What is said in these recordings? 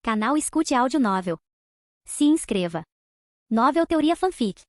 Canal Escute Áudio Novel. Se inscreva. Novel Teoria Fanfic.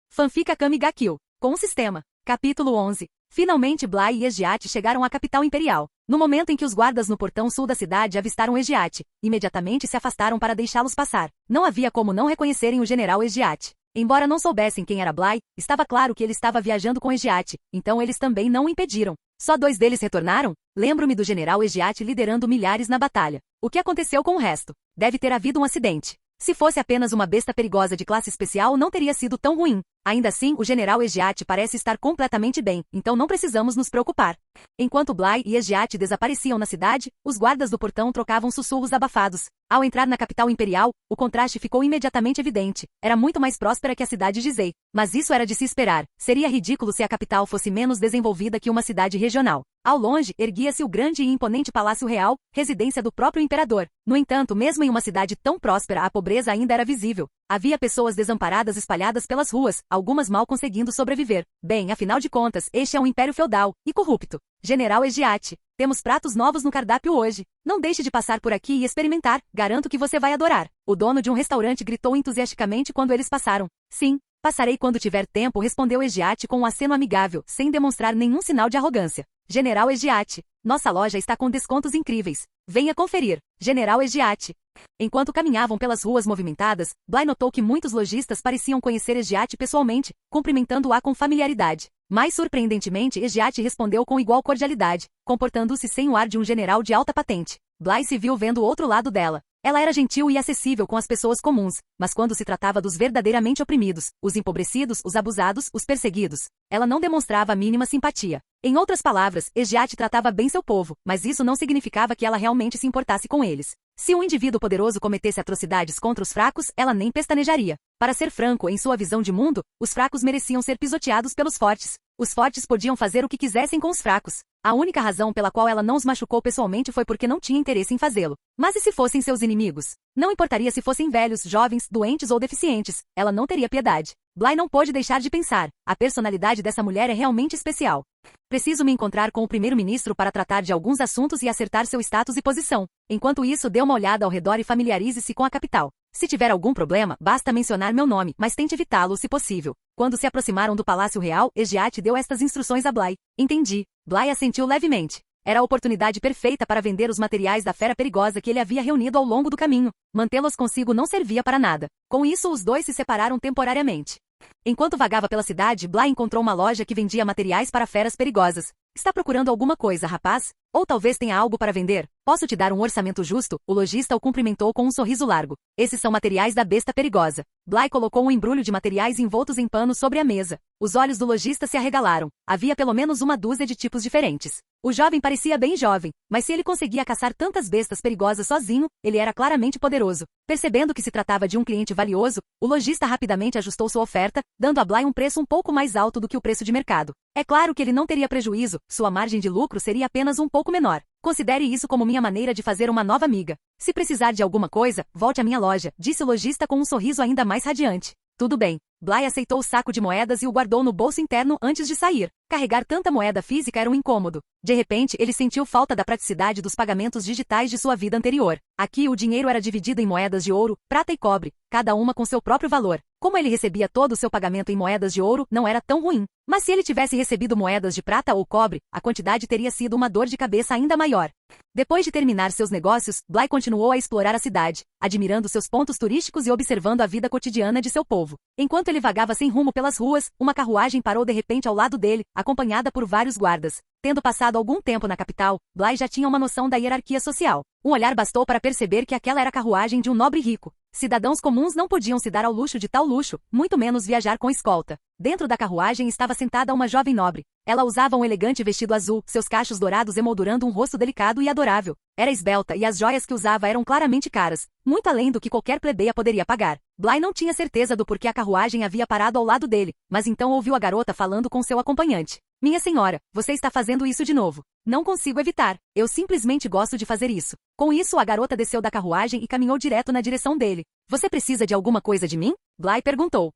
Fanfic Akame ga Kill, com o sistema. Capítulo 11. Finalmente Bly e Egiate chegaram à capital imperial. No momento em que os guardas no portão sul da cidade avistaram Egiate, imediatamente se afastaram para deixá-los passar. Não havia como não reconhecerem o general Egiate. Embora não soubessem quem era Bly, estava claro que ele estava viajando com Egiate, então eles também não o impediram. Só 2 deles retornaram? Lembro-me do general Egiate liderando milhares na batalha. O que aconteceu com o resto? Deve ter havido um acidente. Se fosse apenas uma besta perigosa de classe especial não teria sido tão ruim. Ainda assim, o general Egiate parece estar completamente bem, então não precisamos nos preocupar. Enquanto Bly e Egiate desapareciam na cidade, os guardas do portão trocavam sussurros abafados. Ao entrar na capital imperial, o contraste ficou imediatamente evidente. Era muito mais próspera que a cidade de Zei. Mas isso era de se esperar. Seria ridículo se a capital fosse menos desenvolvida que uma cidade regional. Ao longe, erguia-se o grande e imponente Palácio Real, residência do próprio imperador. No entanto, mesmo em uma cidade tão próspera, a pobreza ainda era visível. Havia pessoas desamparadas espalhadas pelas ruas, algumas mal conseguindo sobreviver. Bem, afinal de contas, este é um império feudal e corrupto. General Egiate, temos pratos novos no cardápio hoje. Não deixe de passar por aqui e experimentar, garanto que você vai adorar. O dono de um restaurante gritou entusiasticamente quando eles passaram. Sim, passarei quando tiver tempo, respondeu Egiate com um aceno amigável, sem demonstrar nenhum sinal de arrogância. General Egiate, nossa loja está com descontos incríveis. Venha conferir. General Egiate. Enquanto caminhavam pelas ruas movimentadas, Bly notou que muitos lojistas pareciam conhecer Egiate pessoalmente, cumprimentando-a com familiaridade. Mais surpreendentemente, Egiate respondeu com igual cordialidade, comportando-se sem o ar de um general de alta patente. Bly se viu vendo o outro lado dela. Ela era gentil e acessível com as pessoas comuns, mas quando se tratava dos verdadeiramente oprimidos, os empobrecidos, os abusados, os perseguidos, ela não demonstrava a mínima simpatia. Em outras palavras, Egiate tratava bem seu povo, mas isso não significava que ela realmente se importasse com eles. Se um indivíduo poderoso cometesse atrocidades contra os fracos, ela nem pestanejaria. Para ser franco, em sua visão de mundo, os fracos mereciam ser pisoteados pelos fortes. Os fortes podiam fazer o que quisessem com os fracos. A única razão pela qual ela não os machucou pessoalmente foi porque não tinha interesse em fazê-lo. Mas e se fossem seus inimigos? Não importaria se fossem velhos, jovens, doentes ou deficientes, ela não teria piedade. Bly não pôde deixar de pensar. A personalidade dessa mulher é realmente especial. Preciso me encontrar com o primeiro-ministro para tratar de alguns assuntos e acertar seu status e posição. Enquanto isso, dê uma olhada ao redor e familiarize-se com a capital. Se tiver algum problema, basta mencionar meu nome, mas tente evitá-lo se possível. Quando se aproximaram do Palácio Real, Egiate deu estas instruções a Bly. Entendi. Bly assentiu levemente. Era a oportunidade perfeita para vender os materiais da fera perigosa que ele havia reunido ao longo do caminho. Mantê-los consigo não servia para nada. Com isso, os dois se separaram temporariamente. Enquanto vagava pela cidade, Bly encontrou uma loja que vendia materiais para feras perigosas. Está procurando alguma coisa, rapaz? Ou talvez tenha algo para vender? Posso te dar um orçamento justo? O lojista o cumprimentou com um sorriso largo. Esses são materiais da besta perigosa. Bly colocou um embrulho de materiais envoltos em pano sobre a mesa. Os olhos do lojista se arregalaram. Havia pelo menos uma dúzia de tipos diferentes. O jovem parecia bem jovem, mas se ele conseguia caçar tantas bestas perigosas sozinho, ele era claramente poderoso. Percebendo que se tratava de um cliente valioso, o lojista rapidamente ajustou sua oferta, dando a Bly um preço um pouco mais alto do que o preço de mercado. É claro que ele não teria prejuízo, sua margem de lucro seria apenas um pouco menor. Considere isso como minha maneira de fazer uma nova amiga. Se precisar de alguma coisa, volte à minha loja, disse o lojista com um sorriso ainda mais radiante. Tudo bem. Bly aceitou o saco de moedas e o guardou no bolso interno antes de sair. Carregar tanta moeda física era um incômodo. De repente, ele sentiu falta da praticidade dos pagamentos digitais de sua vida anterior. Aqui, o dinheiro era dividido em moedas de ouro, prata e cobre, cada uma com seu próprio valor. Como ele recebia todo o seu pagamento em moedas de ouro, não era tão ruim. Mas se ele tivesse recebido moedas de prata ou cobre, a quantidade teria sido uma dor de cabeça ainda maior. Depois de terminar seus negócios, Bly continuou a explorar a cidade, admirando seus pontos turísticos e observando a vida cotidiana de seu povo. Enquanto ele vagava sem rumo pelas ruas, uma carruagem parou de repente ao lado dele, acompanhada por vários guardas. Tendo passado algum tempo na capital, Bly já tinha uma noção da hierarquia social. Um olhar bastou para perceber que aquela era a carruagem de um nobre rico. Cidadãos comuns não podiam se dar ao luxo de tal luxo, muito menos viajar com escolta. Dentro da carruagem estava sentada uma jovem nobre. Ela usava um elegante vestido azul, seus cachos dourados emoldurando um rosto delicado e adorável. Era esbelta e as joias que usava eram claramente caras, muito além do que qualquer plebeia poderia pagar. Bly não tinha certeza do porquê a carruagem havia parado ao lado dele, mas então ouviu a garota falando com seu acompanhante. Minha senhora, você está fazendo isso de novo. Não consigo evitar. Eu simplesmente gosto de fazer isso. Com isso, a garota desceu da carruagem e caminhou direto na direção dele. Você precisa de alguma coisa de mim? Bly perguntou.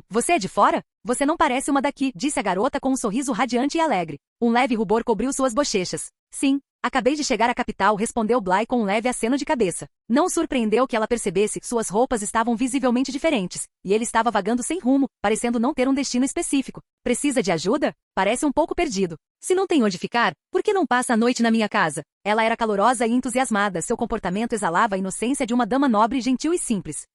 Você é de fora? Você não parece uma daqui, disse a garota com um sorriso radiante e alegre. Um leve rubor cobriu suas bochechas. Sim, Acabei de chegar à capital, respondeu Bly com um leve aceno de cabeça. Não o surpreendeu que ela percebesse, suas roupas estavam visivelmente diferentes, e ele estava vagando sem rumo, parecendo não ter um destino específico. Precisa de ajuda? Parece um pouco perdido. Se não tem onde ficar, por que não passa a noite na minha casa? Ela era calorosa e entusiasmada, seu comportamento exalava a inocência de uma dama nobre, gentil e simples.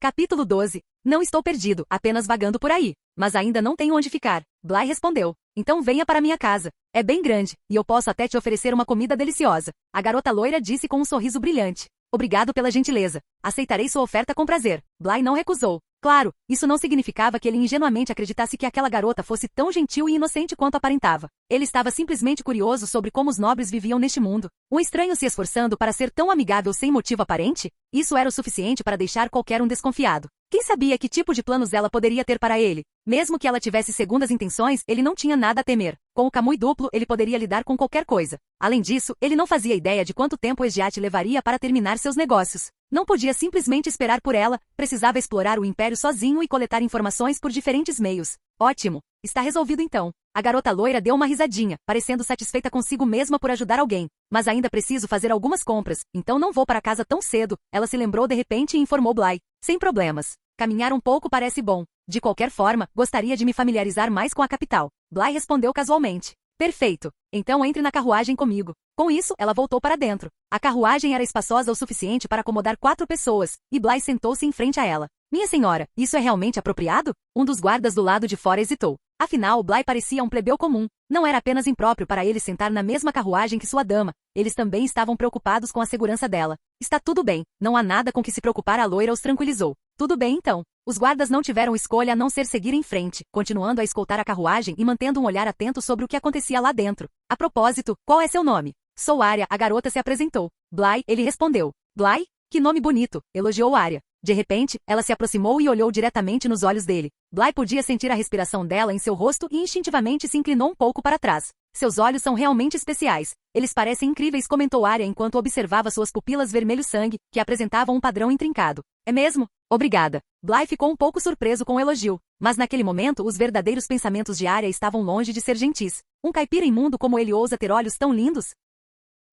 Capítulo 12. Não estou perdido, apenas vagando por aí. Mas ainda não tenho onde ficar. Bly respondeu. Então venha para minha casa. É bem grande, e eu posso até te oferecer uma comida deliciosa. A garota loira disse com um sorriso brilhante. Obrigado pela gentileza. Aceitarei sua oferta com prazer. Bly não recusou. Claro, isso não significava que ele ingenuamente acreditasse que aquela garota fosse tão gentil e inocente quanto aparentava. Ele estava simplesmente curioso sobre como os nobres viviam neste mundo. Um estranho se esforçando para ser tão amigável sem motivo aparente? Isso era o suficiente para deixar qualquer um desconfiado. Quem sabia que tipo de planos ela poderia ter para ele? Mesmo que ela tivesse segundas intenções, ele não tinha nada a temer. Com o Kamui duplo, ele poderia lidar com qualquer coisa. Além disso, ele não fazia ideia de quanto tempo Ejiote levaria para terminar seus negócios. Não podia simplesmente esperar por ela, precisava explorar o império sozinho e coletar informações por diferentes meios. Ótimo! Está resolvido então. A garota loira deu uma risadinha, parecendo satisfeita consigo mesma por ajudar alguém. Mas ainda preciso fazer algumas compras, então não vou para casa tão cedo. Ela se lembrou de repente e informou Bly. Sem problemas. Caminhar um pouco parece bom. De qualquer forma, gostaria de me familiarizar mais com a capital. Bly respondeu casualmente. Perfeito. Então entre na carruagem comigo. Com isso, ela voltou para dentro. A carruagem era espaçosa o suficiente para acomodar 4 pessoas, e Bly sentou-se em frente a ela. Minha senhora, isso é realmente apropriado? Um dos guardas do lado de fora hesitou. Afinal, Bly parecia um plebeu comum. Não era apenas impróprio para ele sentar na mesma carruagem que sua dama. Eles também estavam preocupados com a segurança dela. Está tudo bem, não há nada com que se preocupar, a loira os tranquilizou. Tudo bem então. Os guardas não tiveram escolha a não ser seguir em frente, continuando a escoltar a carruagem e mantendo um olhar atento sobre o que acontecia lá dentro. A propósito, qual é seu nome? Sou Arya, a garota se apresentou. Bly, ele respondeu. Bly? Que nome bonito, elogiou Arya. De repente, ela se aproximou e olhou diretamente nos olhos dele. Bly podia sentir a respiração dela em seu rosto e instintivamente se inclinou um pouco para trás. Seus olhos são realmente especiais. Eles parecem incríveis, comentou Arya enquanto observava suas pupilas vermelho-sangue, que apresentavam um padrão intrincado. É mesmo? Obrigada. Bly ficou um pouco surpreso com o elogio. Mas naquele momento, os verdadeiros pensamentos de Arya estavam longe de ser gentis. Um caipira imundo como ele ousa ter olhos tão lindos?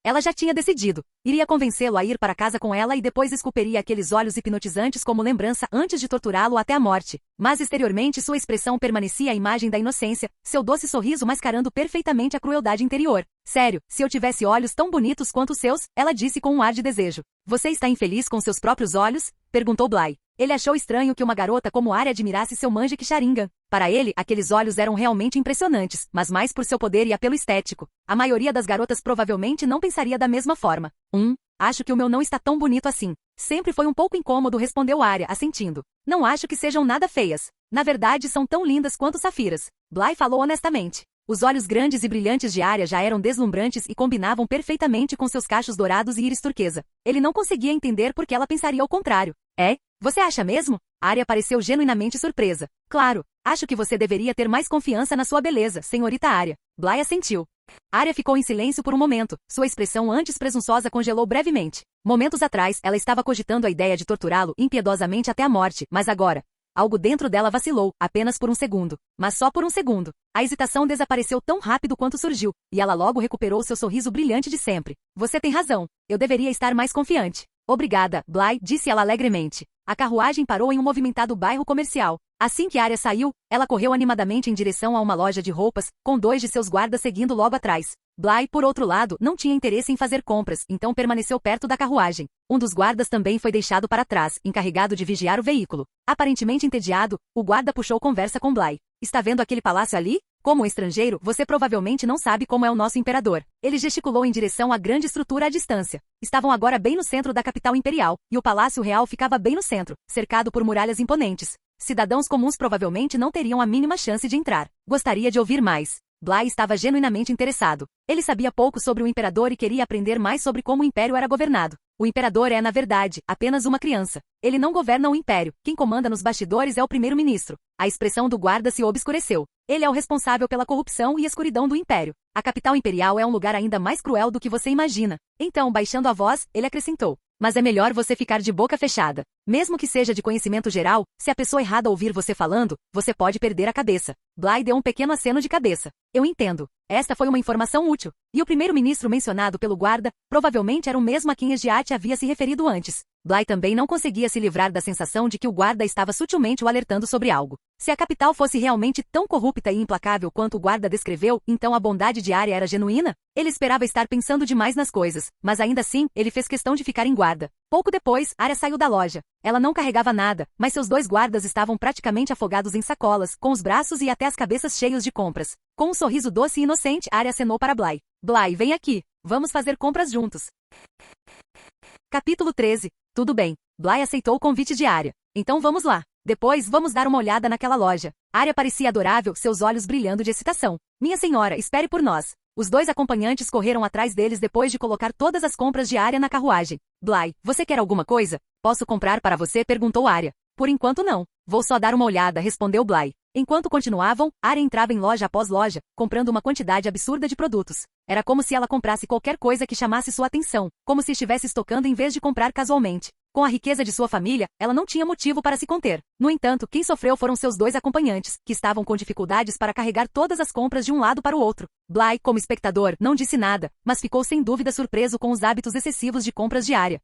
Ela já tinha decidido. Iria convencê-lo a ir para casa com ela e depois esculperia aqueles olhos hipnotizantes como lembrança antes de torturá-lo até a morte. Mas exteriormente sua expressão permanecia a imagem da inocência, seu doce sorriso mascarando perfeitamente a crueldade interior. Sério, se eu tivesse olhos tão bonitos quanto os seus, ela disse com um ar de desejo. Você está infeliz com seus próprios olhos? Perguntou Bly. Ele achou estranho que uma garota como Arya admirasse seu Manji Sharingan. Para ele, aqueles olhos eram realmente impressionantes, mas mais por seu poder e apelo estético. A maioria das garotas provavelmente não pensaria da mesma forma. Acho que o meu não está tão bonito assim. Sempre foi um pouco incômodo, respondeu Arya, assentindo. Não acho que sejam nada feias. Na verdade, são tão lindas quanto safiras. Bly falou honestamente. Os olhos grandes e brilhantes de Arya já eram deslumbrantes e combinavam perfeitamente com seus cachos dourados e íris turquesa. Ele não conseguia entender por que ela pensaria ao contrário. É? Você acha mesmo? Arya pareceu genuinamente surpresa. Claro, acho que você deveria ter mais confiança na sua beleza, senhorita Arya. Bly assentiu. Arya ficou em silêncio por um momento. Sua expressão antes presunçosa congelou brevemente. Momentos atrás, ela estava cogitando a ideia de torturá-lo impiedosamente até a morte, mas agora, algo dentro dela vacilou, apenas por um segundo. Mas só por um segundo. A hesitação desapareceu tão rápido quanto surgiu, e ela logo recuperou seu sorriso brilhante de sempre. Você tem razão. Eu deveria estar mais confiante. Obrigada, Bly, disse ela alegremente. A carruagem parou em um movimentado bairro comercial. Assim que Arya saiu, ela correu animadamente em direção a uma loja de roupas, com 2 de seus guardas seguindo logo atrás. Bly, por outro lado, não tinha interesse em fazer compras, então permaneceu perto da carruagem. Um dos guardas também foi deixado para trás, encarregado de vigiar o veículo. Aparentemente entediado, o guarda puxou conversa com Bly. Está vendo aquele palácio ali? Como um estrangeiro, você provavelmente não sabe como é o nosso imperador. Ele gesticulou em direção à grande estrutura à distância. Estavam agora bem no centro da capital imperial, e o Palácio Real ficava bem no centro, cercado por muralhas imponentes. Cidadãos comuns provavelmente não teriam a mínima chance de entrar. Gostaria de ouvir mais. Bly estava genuinamente interessado. Ele sabia pouco sobre o imperador e queria aprender mais sobre como o império era governado. O imperador é, na verdade, apenas uma criança. Ele não governa o império. Quem comanda nos bastidores é o primeiro-ministro. A expressão do guarda se obscureceu. Ele é o responsável pela corrupção e escuridão do império. A capital imperial é um lugar ainda mais cruel do que você imagina. Então, baixando a voz, ele acrescentou. Mas é melhor você ficar de boca fechada. Mesmo que seja de conhecimento geral, se a pessoa errada ouvir você falando, você pode perder a cabeça. Bly deu um pequeno aceno de cabeça. Eu entendo. Esta foi uma informação útil. E o primeiro-ministro mencionado pelo guarda, provavelmente era o mesmo a quem Esgiate havia se referido antes. Bly também não conseguia se livrar da sensação de que o guarda estava sutilmente o alertando sobre algo. Se a capital fosse realmente tão corrupta e implacável quanto o guarda descreveu, então a bondade de Arya era genuína? Ele esperava estar pensando demais nas coisas, mas ainda assim, ele fez questão de ficar em guarda. Pouco depois, Arya saiu da loja. Ela não carregava nada, mas seus dois guardas estavam praticamente afogados em sacolas, com os braços e até as cabeças cheios de compras. Com um sorriso doce e inocente, Arya acenou para Bly. Bly, vem aqui. Vamos fazer compras juntos. Capítulo 13. Tudo bem. Bly aceitou o convite de Arya. Então vamos lá. Depois, vamos dar uma olhada naquela loja. Arya parecia adorável, seus olhos brilhando de excitação. Minha senhora, espere por nós. Os dois acompanhantes correram atrás deles depois de colocar todas as compras de Arya na carruagem. Bly, você quer alguma coisa? Posso comprar para você? Perguntou Arya. Por enquanto não. Vou só dar uma olhada, respondeu Bly. Enquanto continuavam, Arya entrava em loja após loja, comprando uma quantidade absurda de produtos. Era como se ela comprasse qualquer coisa que chamasse sua atenção, como se estivesse estocando em vez de comprar casualmente. Com a riqueza de sua família, ela não tinha motivo para se conter. No entanto, quem sofreu foram seus dois acompanhantes, que estavam com dificuldades para carregar todas as compras de um lado para o outro. Bly, como espectador, não disse nada, mas ficou sem dúvida surpreso com os hábitos excessivos de compras de Arya.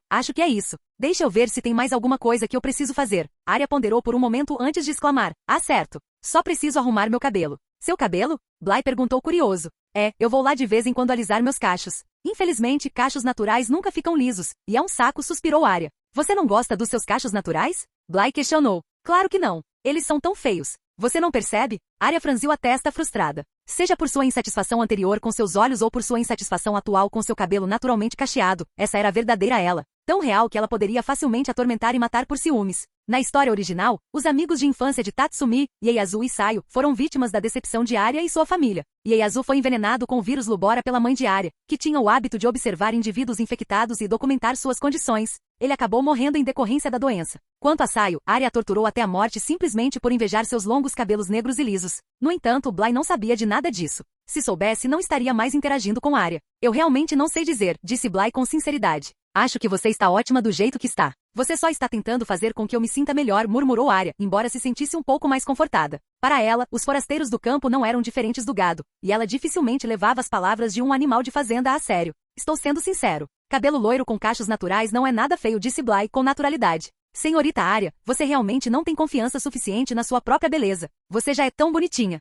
Acho que é isso. Deixa eu ver se tem mais alguma coisa que eu preciso fazer. Arya ponderou por um momento antes de exclamar. Ah, certo. Só preciso arrumar meu cabelo. Seu cabelo? Bly perguntou curioso. Eu vou lá de vez em quando alisar meus cachos. Infelizmente, cachos naturais nunca ficam lisos, e é um saco, suspirou Arya. Você não gosta dos seus cachos naturais? Bly questionou. Claro que não. Eles são tão feios. Você não percebe? Arya franziu a testa frustrada. Seja por sua insatisfação anterior com seus olhos ou por sua insatisfação atual com seu cabelo naturalmente cacheado, essa era a verdadeira ela. Tão real que ela poderia facilmente atormentar e matar por ciúmes. Na história original, os amigos de infância de Tatsumi, Ieyasu e Sayo, foram vítimas da decepção de Arya e sua família. Ieyasu foi envenenado com o vírus Lubora pela mãe de Arya, que tinha o hábito de observar indivíduos infectados e documentar suas condições. Ele acabou morrendo em decorrência da doença. Quanto a Sayo, Arya a torturou até a morte simplesmente por invejar seus longos cabelos negros e lisos. No entanto, Bly não sabia de nada disso. Se soubesse, não estaria mais interagindo com Arya. Eu realmente não sei dizer, disse Bly com sinceridade. Acho que você está ótima do jeito que está. Você só está tentando fazer com que eu me sinta melhor, murmurou Arya, embora se sentisse um pouco mais confortada. Para ela, os forasteiros do campo não eram diferentes do gado, e ela dificilmente levava as palavras de um animal de fazenda a sério. Estou sendo sincero. Cabelo loiro com cachos naturais não é nada feio, disse Bly com naturalidade. Senhorita Arya, você realmente não tem confiança suficiente na sua própria beleza. Você já é tão bonitinha.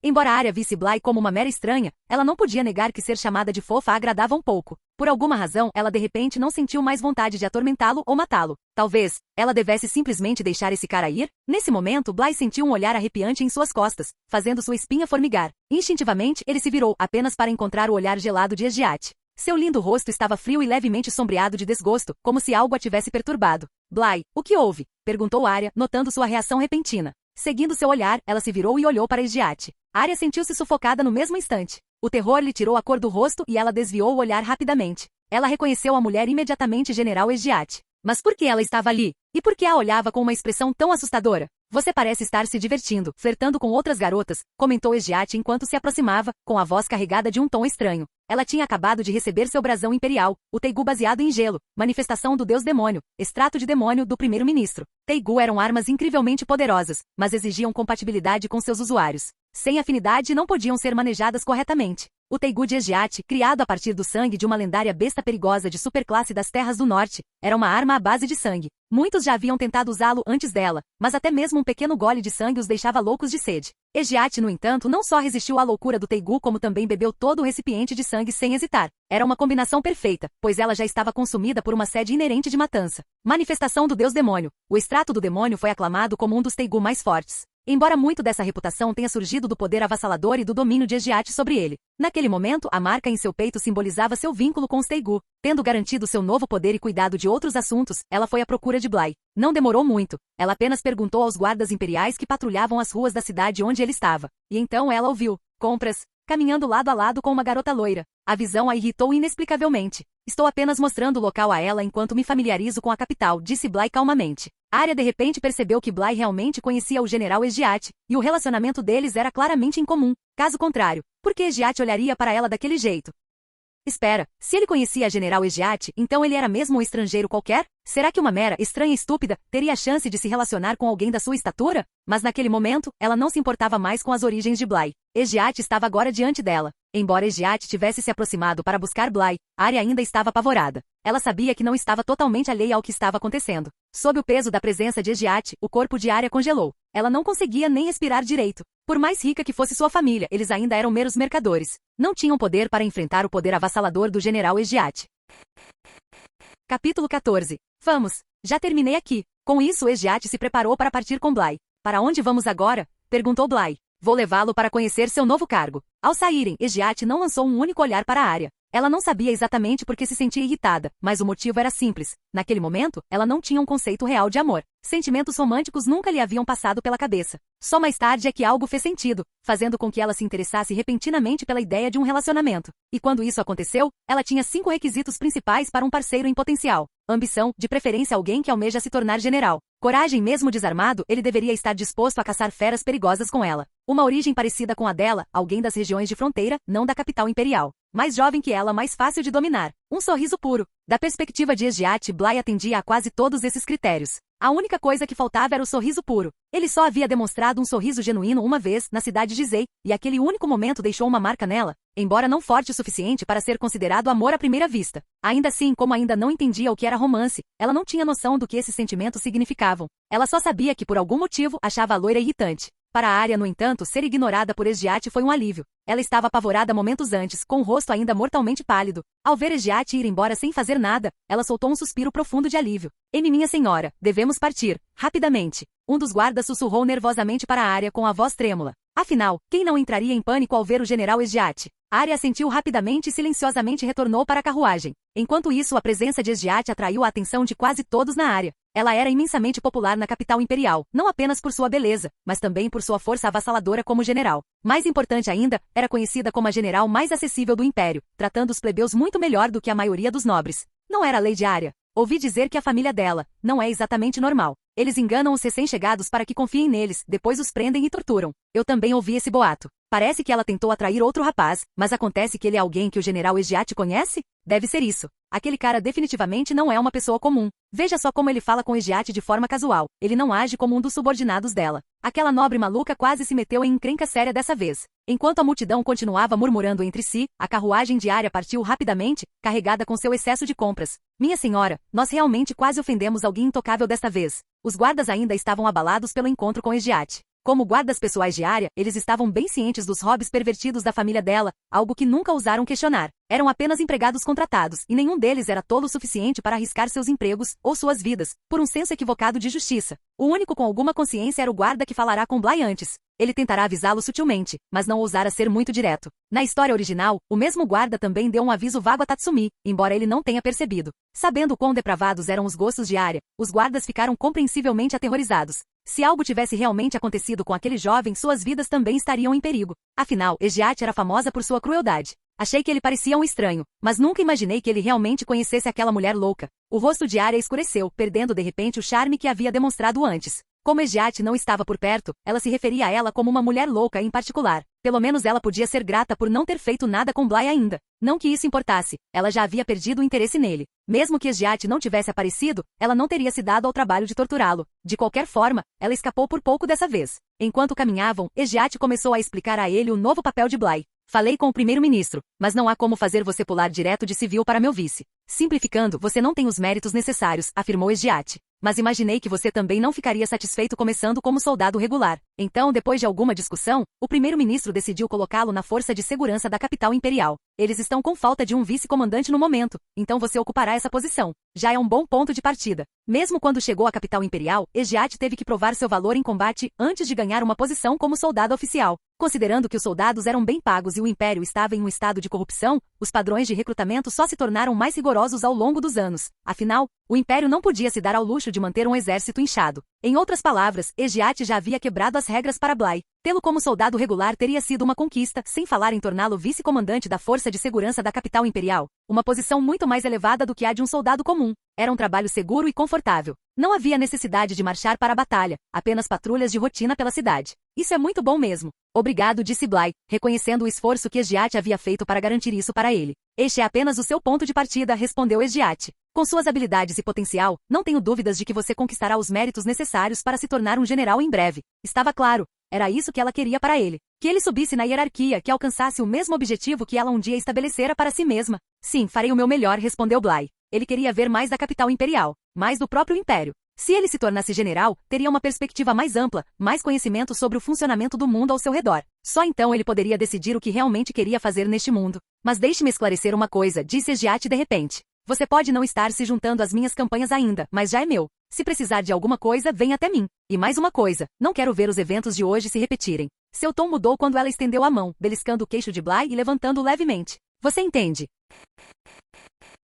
Embora Arya visse Bly como uma mera estranha, ela não podia negar que ser chamada de fofa a agradava um pouco. Por alguma razão, ela de repente não sentiu mais vontade de atormentá-lo ou matá-lo. Talvez, ela devesse simplesmente deixar esse cara ir? Nesse momento, Bly sentiu um olhar arrepiante em suas costas, fazendo sua espinha formigar. Instintivamente, ele se virou, apenas para encontrar o olhar gelado de Esgiate. Seu lindo rosto estava frio e levemente sombreado de desgosto, como se algo a tivesse perturbado. Bly, o que houve? Perguntou Arya, notando sua reação repentina. Seguindo seu olhar, ela se virou e olhou para Esgiate. Arya sentiu-se sufocada no mesmo instante. O terror lhe tirou a cor do rosto e ela desviou o olhar rapidamente. Ela reconheceu a mulher imediatamente, General Esgiate. Mas por que ela estava ali? E por que a olhava com uma expressão tão assustadora? Você parece estar se divertindo, flertando com outras garotas, comentou Esgiate enquanto se aproximava, com a voz carregada de um tom estranho. Ela tinha acabado de receber seu brasão imperial, o Teigu baseado em gelo, manifestação do deus demônio, extrato de demônio do primeiro-ministro. Teigu eram armas incrivelmente poderosas, mas exigiam compatibilidade com seus usuários. Sem afinidade não podiam ser manejadas corretamente. O Teigu de Esgiate, criado a partir do sangue de uma lendária besta perigosa de superclasse das Terras do Norte, era uma arma à base de sangue. Muitos já haviam tentado usá-lo antes dela, mas até mesmo um pequeno gole de sangue os deixava loucos de sede. Esgiate, no entanto, não só resistiu à loucura do Teigu como também bebeu todo o recipiente de sangue sem hesitar. Era uma combinação perfeita, pois ela já estava consumida por uma sede inerente de matança. Manifestação do deus demônio. O extrato do demônio foi aclamado como um dos Teigu mais fortes. Embora muito dessa reputação tenha surgido do poder avassalador e do domínio de Esgiate sobre ele. Naquele momento, a marca em seu peito simbolizava seu vínculo com os Teigu. Tendo garantido seu novo poder e cuidado de outros assuntos, ela foi à procura de Bly. Não demorou muito. Ela apenas perguntou aos guardas imperiais que patrulhavam as ruas da cidade onde ele estava. E então ela ouviu. compras, caminhando lado a lado com uma garota loira. A visão a irritou inexplicavelmente. Estou apenas mostrando o local a ela enquanto me familiarizo com a capital, disse Bly calmamente. Arya de repente percebeu que Bly realmente conhecia o general Egiat, e o relacionamento deles era claramente incomum. Caso contrário, por que Egiat olharia para ela daquele jeito? Espera, se ele conhecia a general Egiat, então ele era mesmo um estrangeiro qualquer? Será que uma mera estranha estúpida teria a chance de se relacionar com alguém da sua estatura? Mas naquele momento, ela não se importava mais com as origens de Bly. Egiat estava agora diante dela. Embora Egiat tivesse se aproximado para buscar Bly, Arya ainda estava apavorada. Ela sabia que não estava totalmente alheia ao que estava acontecendo. Sob o peso da presença de Egiat, o corpo de Arya congelou. Ela não conseguia nem respirar direito. Por mais rica que fosse sua família, eles ainda eram meros mercadores. Não tinham poder para enfrentar o poder avassalador do general Egiat. Capítulo 14. Vamos. Já terminei aqui. Com isso, Egiat se preparou para partir com Bly. Para onde vamos agora? Perguntou Bly. Vou levá-lo para conhecer seu novo cargo. Ao saírem, Egiat não lançou um único olhar para Arya. Ela não sabia exatamente por que se sentia irritada, mas o motivo era simples. Naquele momento, ela não tinha um conceito real de amor. Sentimentos românticos nunca lhe haviam passado pela cabeça. Só mais tarde é que algo fez sentido, fazendo com que ela se interessasse repentinamente pela ideia de um relacionamento. E quando isso aconteceu, ela tinha 5 requisitos principais para um parceiro em potencial. Ambição, de preferência alguém que almeja se tornar general. Coragem, mesmo desarmado, ele deveria estar disposto a caçar feras perigosas com ela. Uma origem parecida com a dela, alguém das regiões de fronteira, não da capital imperial. Mais jovem que ela, mais fácil de dominar. Um sorriso puro. Da perspectiva de Egiat, Bly atendia a quase todos esses critérios. A única coisa que faltava era o sorriso puro. Ele só havia demonstrado um sorriso genuíno uma vez, na cidade de Zay, e aquele único momento deixou uma marca nela, embora não forte o suficiente para ser considerado amor à primeira vista. Ainda assim, como ainda não entendia o que era romance, ela não tinha noção do que esses sentimentos significavam. Ela só sabia que por algum motivo achava a loira irritante. Para Arya, no entanto, ser ignorada por Egiat foi um alívio. Ela estava apavorada momentos antes, com o rosto ainda mortalmente pálido. Ao ver Egiat ir embora sem fazer nada, ela soltou um suspiro profundo de alívio. Minha senhora, devemos partir, rapidamente. Um dos guardas sussurrou nervosamente para Arya com a voz trêmula. Afinal, quem não entraria em pânico ao ver o general Egiat? Arya assentiu rapidamente e silenciosamente retornou para a carruagem. Enquanto isso, a presença de Egiat atraiu a atenção de quase todos na área. Ela era imensamente popular na capital imperial, não apenas por sua beleza, mas também por sua força avassaladora como general. Mais importante ainda, era conhecida como a general mais acessível do império, tratando os plebeus muito melhor do que a maioria dos nobres. Não era a Lady Arya. Ouvi dizer que a família dela não é exatamente normal. Eles enganam os recém-chegados para que confiem neles, depois os prendem e torturam. Eu também ouvi esse boato. Parece que ela tentou atrair outro rapaz, mas acontece que ele é alguém que o general Egiat conhece? Deve ser isso. Aquele cara definitivamente não é uma pessoa comum. Veja só como ele fala com Egiat de forma casual. Ele não age como um dos subordinados dela. Aquela nobre maluca quase se meteu em encrenca séria dessa vez. Enquanto a multidão continuava murmurando entre si, a carruagem de Arya partiu rapidamente, carregada com seu excesso de compras. Minha senhora, nós realmente quase ofendemos alguém intocável desta vez. Os guardas ainda estavam abalados pelo encontro com Egiat. Como guardas pessoais de Arya, eles estavam bem cientes dos hobbies pervertidos da família dela, algo que nunca ousaram questionar. Eram apenas empregados contratados, e nenhum deles era tolo o suficiente para arriscar seus empregos, ou suas vidas, por um senso equivocado de justiça. O único com alguma consciência era o guarda que falará com Bly antes. Ele tentará avisá-lo sutilmente, mas não ousara ser muito direto. Na história original, o mesmo guarda também deu um aviso vago a Tatsumi, embora ele não tenha percebido. Sabendo quão depravados eram os gostos de Arya, os guardas ficaram compreensivelmente aterrorizados. Se algo tivesse realmente acontecido com aquele jovem, suas vidas também estariam em perigo. Afinal, Egiat era famosa por sua crueldade. Achei que ele parecia um estranho, mas nunca imaginei que ele realmente conhecesse aquela mulher louca. O rosto de Arya escureceu, perdendo de repente o charme que havia demonstrado antes. Como Egiat não estava por perto, ela se referia a ela como uma mulher louca em particular. Pelo menos ela podia ser grata por não ter feito nada com Bly ainda. Não que isso importasse, ela já havia perdido o interesse nele. Mesmo que Egiat não tivesse aparecido, ela não teria se dado ao trabalho de torturá-lo. De qualquer forma, ela escapou por pouco dessa vez. Enquanto caminhavam, Egiat começou a explicar a ele o novo papel de Bly. Falei com o primeiro-ministro, mas não há como fazer você pular direto de civil para meu vice. Simplificando, você não tem os méritos necessários, afirmou Egiat. Mas imaginei que você também não ficaria satisfeito começando como soldado regular. Então, depois de alguma discussão, o primeiro-ministro decidiu colocá-lo na força de segurança da capital imperial. Eles estão com falta de um vice-comandante no momento, então você ocupará essa posição. Já é um bom ponto de partida. Mesmo quando chegou à capital imperial, Egiat teve que provar seu valor em combate antes de ganhar uma posição como soldado oficial. Considerando que os soldados eram bem pagos e o império estava em um estado de corrupção, os padrões de recrutamento só se tornaram mais rigorosos ao longo dos anos. Afinal, o império não podia se dar ao luxo de manter um exército inchado. Em outras palavras, Egiat já havia quebrado as regras para Bly. Tê-lo como soldado regular teria sido uma conquista, sem falar em torná-lo vice-comandante da Força de Segurança da capital imperial. Uma posição muito mais elevada do que a de um soldado comum. Era um trabalho seguro e confortável. Não havia necessidade de marchar para a batalha, apenas patrulhas de rotina pela cidade. Isso é muito bom mesmo. Obrigado, disse Bly, reconhecendo o esforço que Esgiat havia feito para garantir isso para ele. Este é apenas o seu ponto de partida, respondeu Esgiat. Com suas habilidades e potencial, não tenho dúvidas de que você conquistará os méritos necessários para se tornar um general em breve. Estava claro. Era isso que ela queria para ele. Que ele subisse na hierarquia, que alcançasse o mesmo objetivo que ela um dia estabelecera para si mesma. Sim, farei o meu melhor, respondeu Bly. Ele queria ver mais da capital imperial, mais do próprio império. Se ele se tornasse general, teria uma perspectiva mais ampla, mais conhecimento sobre o funcionamento do mundo ao seu redor. Só então ele poderia decidir o que realmente queria fazer neste mundo. Mas deixe-me esclarecer uma coisa, disse Esgiat de repente. Você pode não estar se juntando às minhas campanhas ainda, mas já é meu. Se precisar de alguma coisa, venha até mim. E mais uma coisa, não quero ver os eventos de hoje se repetirem. Seu tom mudou quando ela estendeu a mão, beliscando o queixo de Bly e levantando levemente. Você entende?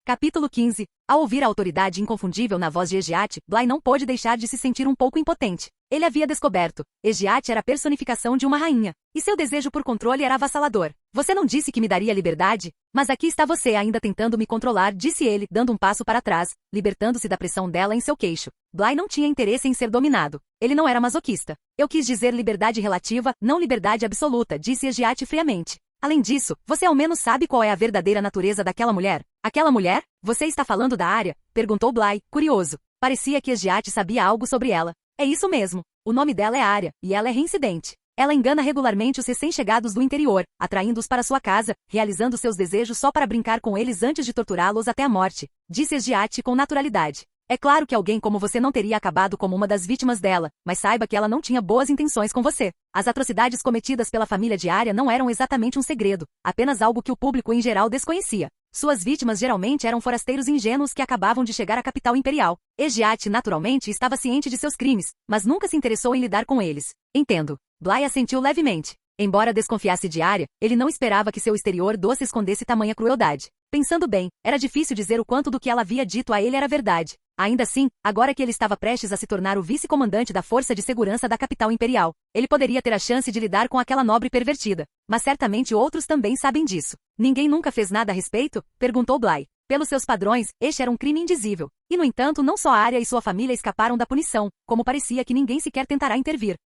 Capítulo 15. Ao ouvir a autoridade inconfundível na voz de Esgiat, Bly não pôde deixar de se sentir um pouco impotente. Ele havia descoberto. Esgiat era a personificação de uma rainha. E seu desejo por controle era avassalador. Você não disse que me daria liberdade? Mas aqui está você ainda tentando me controlar, disse ele, dando um passo para trás, libertando-se da pressão dela em seu queixo. Bly não tinha interesse em ser dominado. Ele não era masoquista. Eu quis dizer liberdade relativa, não liberdade absoluta, disse Esgiat friamente. Além disso, você ao menos sabe qual é a verdadeira natureza daquela mulher? Aquela mulher? Você está falando da Arya? Perguntou Bly, curioso. Parecia que Esgiat sabia algo sobre ela. É isso mesmo. O nome dela é Arya, e ela é reincidente. Ela engana regularmente os recém-chegados do interior, atraindo-os para sua casa, realizando seus desejos só para brincar com eles antes de torturá-los até a morte, disse Esgiat com naturalidade. É claro que alguém como você não teria acabado como uma das vítimas dela, mas saiba que ela não tinha boas intenções com você. As atrocidades cometidas pela família de Arya não eram exatamente um segredo, apenas algo que o público em geral desconhecia. Suas vítimas geralmente eram forasteiros ingênuos que acabavam de chegar à capital imperial. Esgiat naturalmente estava ciente de seus crimes, mas nunca se interessou em lidar com eles. Entendo. Bly assentiu levemente. Embora desconfiasse de Arya, ele não esperava que seu exterior doce escondesse tamanha crueldade. Pensando bem, era difícil dizer o quanto do que ela havia dito a ele era verdade. Ainda assim, agora que ele estava prestes a se tornar o vice-comandante da Força de Segurança da capital imperial, ele poderia ter a chance de lidar com aquela nobre pervertida. Mas certamente outros também sabem disso. Ninguém nunca fez nada a respeito? Perguntou Bly. Pelos seus padrões, este era um crime indizível. E no entanto, não só Arya e sua família escaparam da punição, como parecia que ninguém sequer tentará intervir.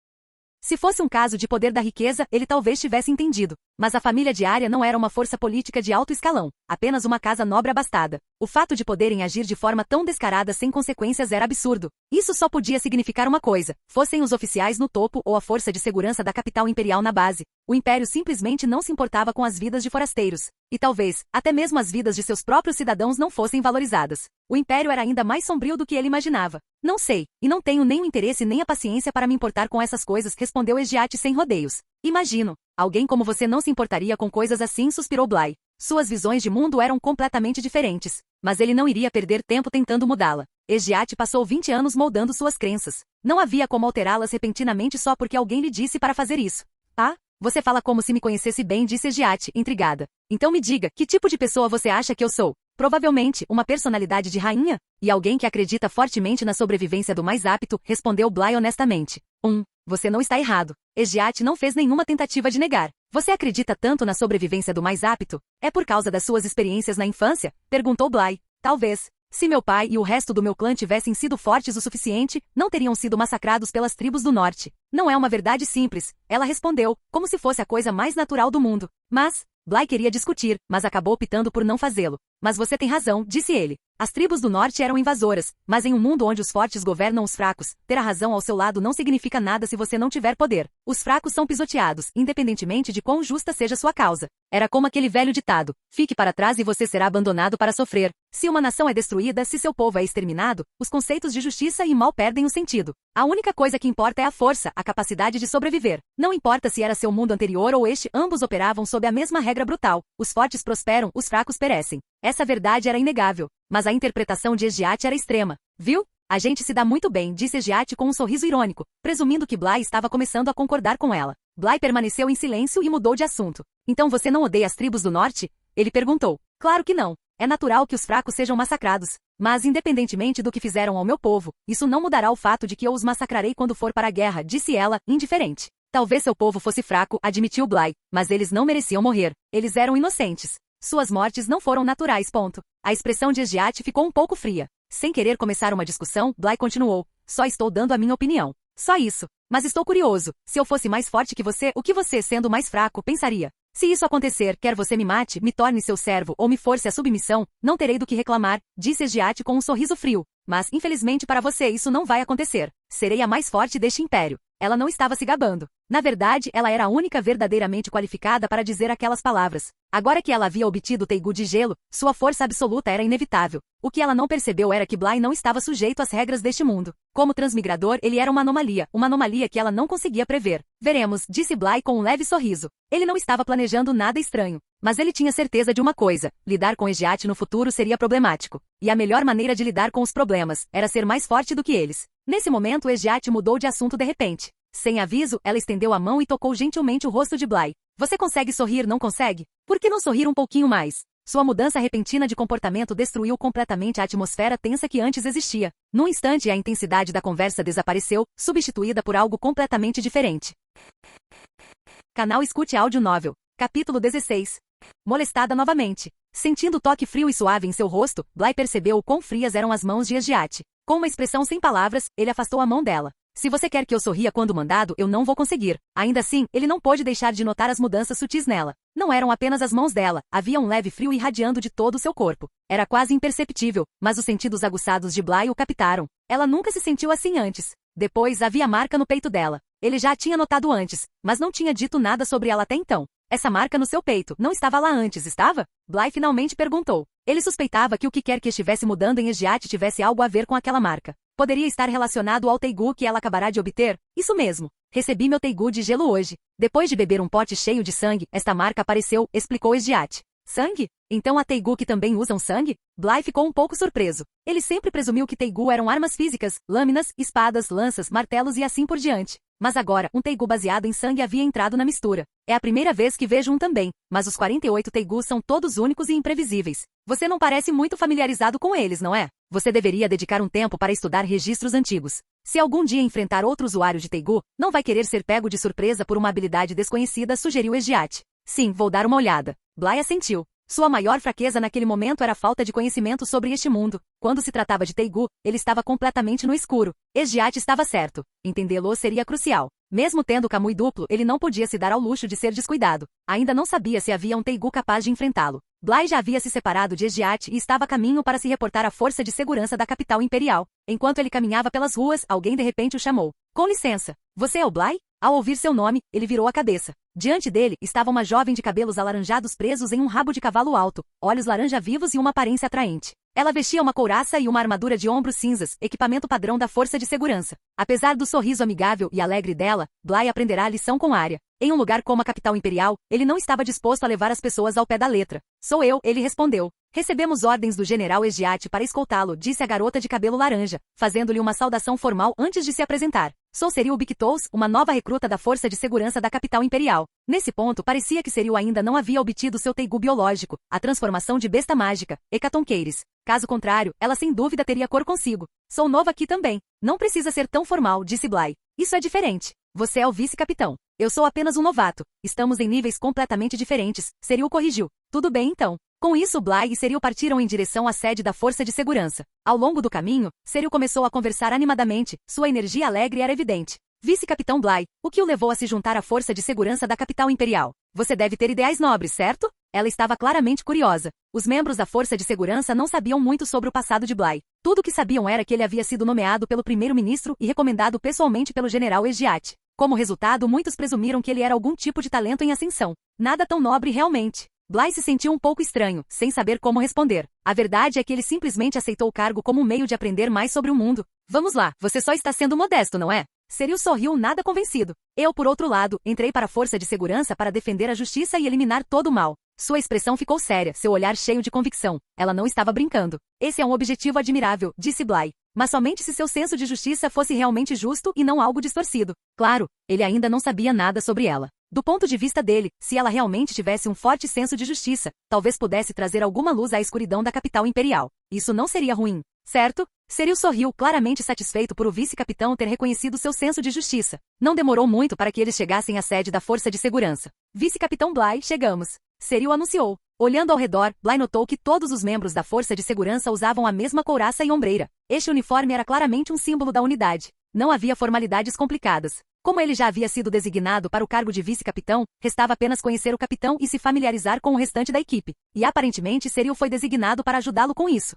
Se fosse um caso de poder da riqueza, ele talvez tivesse entendido. Mas a família de Arya não era uma força política de alto escalão, apenas uma casa nobre abastada. O fato de poderem agir de forma tão descarada sem consequências era absurdo. Isso só podia significar uma coisa, fossem os oficiais no topo ou a força de segurança da capital imperial na base. O império simplesmente não se importava com as vidas de forasteiros. E talvez, até mesmo as vidas de seus próprios cidadãos não fossem valorizadas. O império era ainda mais sombrio do que ele imaginava. Não sei, e não tenho nem o interesse nem a paciência para me importar com essas coisas, respondeu Esgiat sem rodeios. Imagino. Alguém como você não se importaria com coisas assim, suspirou Bly. Suas visões de mundo eram completamente diferentes. Mas ele não iria perder tempo tentando mudá-la. Esgiat passou 20 anos moldando suas crenças. Não havia como alterá-las repentinamente só porque alguém lhe disse para fazer isso. Ah? Você fala como se me conhecesse bem, disse Esgiat, intrigada. Então me diga, que tipo de pessoa você acha que eu sou? Provavelmente, uma personalidade de rainha? E alguém que acredita fortemente na sobrevivência do mais apto, respondeu Bly honestamente. Você não está errado. Esgiat não fez nenhuma tentativa de negar. Você acredita tanto na sobrevivência do mais apto? É por causa das suas experiências na infância? Perguntou Bly. Talvez. Se meu pai e o resto do meu clã tivessem sido fortes o suficiente, não teriam sido massacrados pelas tribos do norte. Não é uma verdade simples, ela respondeu, como se fosse a coisa mais natural do mundo. Mas, Bly queria discutir, mas acabou optando por não fazê-lo. Mas você tem razão, disse ele. As tribos do norte eram invasoras, mas em um mundo onde os fortes governam os fracos, ter a razão ao seu lado não significa nada se você não tiver poder. Os fracos são pisoteados, independentemente de quão justa seja sua causa. Era como aquele velho ditado, fique para trás e você será abandonado para sofrer. Se uma nação é destruída, se seu povo é exterminado, os conceitos de justiça e mal perdem o sentido. A única coisa que importa é a força, a capacidade de sobreviver. Não importa se era seu mundo anterior ou este, ambos operavam sob a mesma regra brutal. Os fortes prosperam, os fracos perecem. Essa verdade era inegável, mas a interpretação de Esgiat era extrema. Viu? A gente se dá muito bem, disse Esgiat com um sorriso irônico, presumindo que Bly estava começando a concordar com ela. Bly permaneceu em silêncio e mudou de assunto. Então você não odeia as tribos do norte? Ele perguntou. Claro que não. É natural que os fracos sejam massacrados. Mas independentemente do que fizeram ao meu povo, isso não mudará o fato de que eu os massacrarei quando for para a guerra, disse ela, indiferente. Talvez seu povo fosse fraco, admitiu Bly, mas eles não mereciam morrer. Eles eram inocentes. Suas mortes não foram naturais. A expressão de Esgiat ficou um pouco fria. Sem querer começar uma discussão, Bly continuou. Só estou dando a minha opinião. Só isso. Mas estou curioso. Se eu fosse mais forte que você, o que você, sendo mais fraco, pensaria? Se isso acontecer, quer você me mate, me torne seu servo ou me force à submissão, não terei do que reclamar, disse Esgiat com um sorriso frio. Mas, infelizmente para você, isso não vai acontecer. Serei a mais forte deste império. Ela não estava se gabando. Na verdade, ela era a única verdadeiramente qualificada para dizer aquelas palavras. Agora que ela havia obtido o Teigu de gelo, sua força absoluta era inevitável. O que ela não percebeu era que Bly não estava sujeito às regras deste mundo. Como transmigrador, ele era uma anomalia que ela não conseguia prever. Veremos, disse Bly com um leve sorriso. Ele não estava planejando nada estranho. Mas ele tinha certeza de uma coisa: lidar com Esgiat no futuro seria problemático. E a melhor maneira de lidar com os problemas era ser mais forte do que eles. Nesse momento, Esgiat mudou de assunto de repente. Sem aviso, ela estendeu a mão e tocou gentilmente o rosto de Bly. Você consegue sorrir, não consegue? Por que não sorrir um pouquinho mais? Sua mudança repentina de comportamento destruiu completamente a atmosfera tensa que antes existia. Num instante, a intensidade da conversa desapareceu, substituída por algo completamente diferente. Canal Escute Áudio Novel. Capítulo 16. Molestada novamente. Sentindo o toque frio e suave em seu rosto, Bly percebeu o quão frias eram as mãos de Esgiat. Com uma expressão sem palavras, ele afastou a mão dela. Se você quer que eu sorria quando mandado, eu não vou conseguir. Ainda assim, ele não pôde deixar de notar as mudanças sutis nela. Não eram apenas as mãos dela, havia um leve frio irradiando de todo o seu corpo. Era quase imperceptível, mas os sentidos aguçados de Bly o captaram. Ela nunca se sentiu assim antes. Depois, havia marca no peito dela. Ele já a tinha notado antes, mas não tinha dito nada sobre ela até então. Essa marca no seu peito não estava lá antes, estava? Bly finalmente perguntou. Ele suspeitava que o que quer que estivesse mudando em Esgiat tivesse algo a ver com aquela marca. Poderia estar relacionado ao Teigu que ela acabará de obter? Isso mesmo. Recebi meu Teigu de gelo hoje. Depois de beber um pote cheio de sangue, esta marca apareceu, explicou Esgiat. Sangue? Então há Teigu que também usam sangue? Bly ficou um pouco surpreso. Ele sempre presumiu que Teigu eram armas físicas, lâminas, espadas, lanças, martelos e assim por diante. Mas agora, um Teigu baseado em sangue havia entrado na mistura. É a primeira vez que vejo um também, mas os 48 Teigus são todos únicos e imprevisíveis. Você não parece muito familiarizado com eles, não é? Você deveria dedicar um tempo para estudar registros antigos. Se algum dia enfrentar outro usuário de Teigu, não vai querer ser pego de surpresa por uma habilidade desconhecida, sugeriu Esgiat. Sim, vou dar uma olhada. Bly assentiu. Sua maior fraqueza naquele momento era a falta de conhecimento sobre este mundo. Quando se tratava de Teigu, ele estava completamente no escuro. Esgiat estava certo. Entendê-lo seria crucial. Mesmo tendo Kamui duplo, ele não podia se dar ao luxo de ser descuidado. Ainda não sabia se havia um Teigu capaz de enfrentá-lo. Bly já havia se separado de Esgiat e estava a caminho para se reportar à força de segurança da capital imperial. Enquanto ele caminhava pelas ruas, alguém de repente o chamou. Com licença. Você é o Bly? Ao ouvir seu nome, ele virou a cabeça. Diante dele, estava uma jovem de cabelos alaranjados presos em um rabo de cavalo alto, olhos laranja vivos e uma aparência atraente. Ela vestia uma couraça e uma armadura de ombros cinzas, equipamento padrão da força de segurança. Apesar do sorriso amigável e alegre dela, Bly aprenderá a lição com Arya. Em um lugar como a capital imperial, ele não estava disposto a levar as pessoas ao pé da letra. Sou eu, ele respondeu. Recebemos ordens do general Esgiat para escoltá-lo, disse a garota de cabelo laranja, fazendo-lhe uma saudação formal antes de se apresentar. Sou Seril Bictous, uma nova recruta da força de segurança da capital imperial. Nesse ponto, parecia que Seril ainda não havia obtido seu Teigu biológico, a transformação de besta mágica, Hecatonqueires. Caso contrário, ela sem dúvida teria cor consigo. Sou nova aqui também. Não precisa ser tão formal, disse Bly. Isso é diferente. Você é o vice-capitão. Eu sou apenas um novato. Estamos em níveis completamente diferentes. Seril corrigiu. Tudo bem então. Com isso, Bly e Seril partiram em direção à sede da Força de Segurança. Ao longo do caminho, Seril começou a conversar animadamente, sua energia alegre era evidente. Vice-capitão Bly, o que o levou a se juntar à Força de Segurança da capital imperial? Você deve ter ideais nobres, certo? Ela estava claramente curiosa. Os membros da Força de Segurança não sabiam muito sobre o passado de Bly. Tudo o que sabiam era que ele havia sido nomeado pelo primeiro-ministro e recomendado pessoalmente pelo general Esgiat. Como resultado, muitos presumiram que ele era algum tipo de talento em ascensão. Nada tão nobre realmente. Bly se sentiu um pouco estranho, sem saber como responder. A verdade é que ele simplesmente aceitou o cargo como um meio de aprender mais sobre o mundo. Vamos lá, você só está sendo modesto, não é? Seril sorriu nada convencido. Eu, por outro lado, entrei para a Força de Segurança para defender a justiça e eliminar todo o mal. Sua expressão ficou séria, seu olhar cheio de convicção. Ela não estava brincando. Esse é um objetivo admirável, disse Bly. Mas somente se seu senso de justiça fosse realmente justo e não algo distorcido. Claro, ele ainda não sabia nada sobre ela. Do ponto de vista dele, se ela realmente tivesse um forte senso de justiça, talvez pudesse trazer alguma luz à escuridão da capital imperial. Isso não seria ruim, certo? Seriu sorriu, claramente satisfeito por o vice-capitão ter reconhecido seu senso de justiça. Não demorou muito para que eles chegassem à sede da Força de Segurança. Vice-capitão Bly, chegamos. Seriu anunciou. Olhando ao redor, Bly notou que todos os membros da Força de Segurança usavam a mesma couraça e ombreira. Este uniforme era claramente um símbolo da unidade. Não havia formalidades complicadas. Como ele já havia sido designado para o cargo de vice-capitão, restava apenas conhecer o capitão e se familiarizar com o restante da equipe. E aparentemente Seriu foi designado para ajudá-lo com isso.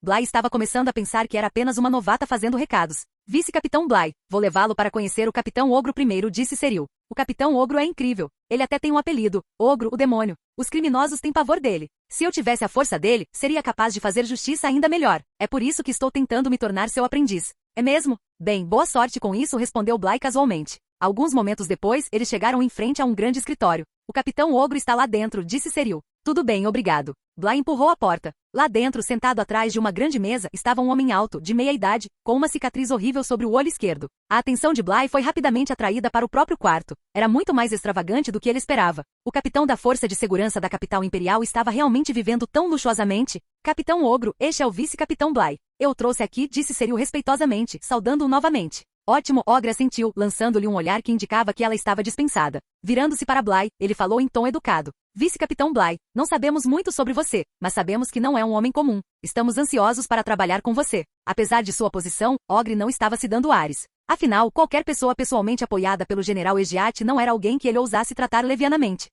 Bly estava começando a pensar que era apenas uma novata fazendo recados. Vice-capitão Bly, vou levá-lo para conhecer o Capitão Ogro primeiro, disse Seriu. O Capitão Ogro é incrível. Ele até tem um apelido, Ogro, o demônio. Os criminosos têm pavor dele. Se eu tivesse a força dele, seria capaz de fazer justiça ainda melhor. É por isso que estou tentando me tornar seu aprendiz. É mesmo? Bem, boa sorte com isso, respondeu Bly casualmente. Alguns momentos depois, eles chegaram em frente a um grande escritório. O Capitão Ogro está lá dentro, disse Seriu. Tudo bem, obrigado. Bly empurrou a porta. Lá dentro, sentado atrás de uma grande mesa, estava um homem alto, de meia idade, com uma cicatriz horrível sobre o olho esquerdo. A atenção de Bly foi rapidamente atraída para o próprio quarto. Era muito mais extravagante do que ele esperava. O capitão da Força de Segurança da capital imperial estava realmente vivendo tão luxuosamente. Capitão Ogro, este é o vice-capitão Bly. Eu o trouxe aqui, disse Seriu respeitosamente, saudando-o novamente. Ótimo, Ogre assentiu, lançando-lhe um olhar que indicava que ela estava dispensada. Virando-se para Bly, ele falou em tom educado. Vice-capitão Bly, não sabemos muito sobre você, mas sabemos que não é um homem comum. Estamos ansiosos para trabalhar com você. Apesar de sua posição, Ogre não estava se dando ares. Afinal, qualquer pessoa pessoalmente apoiada pelo general Egiat não era alguém que ele ousasse tratar levianamente.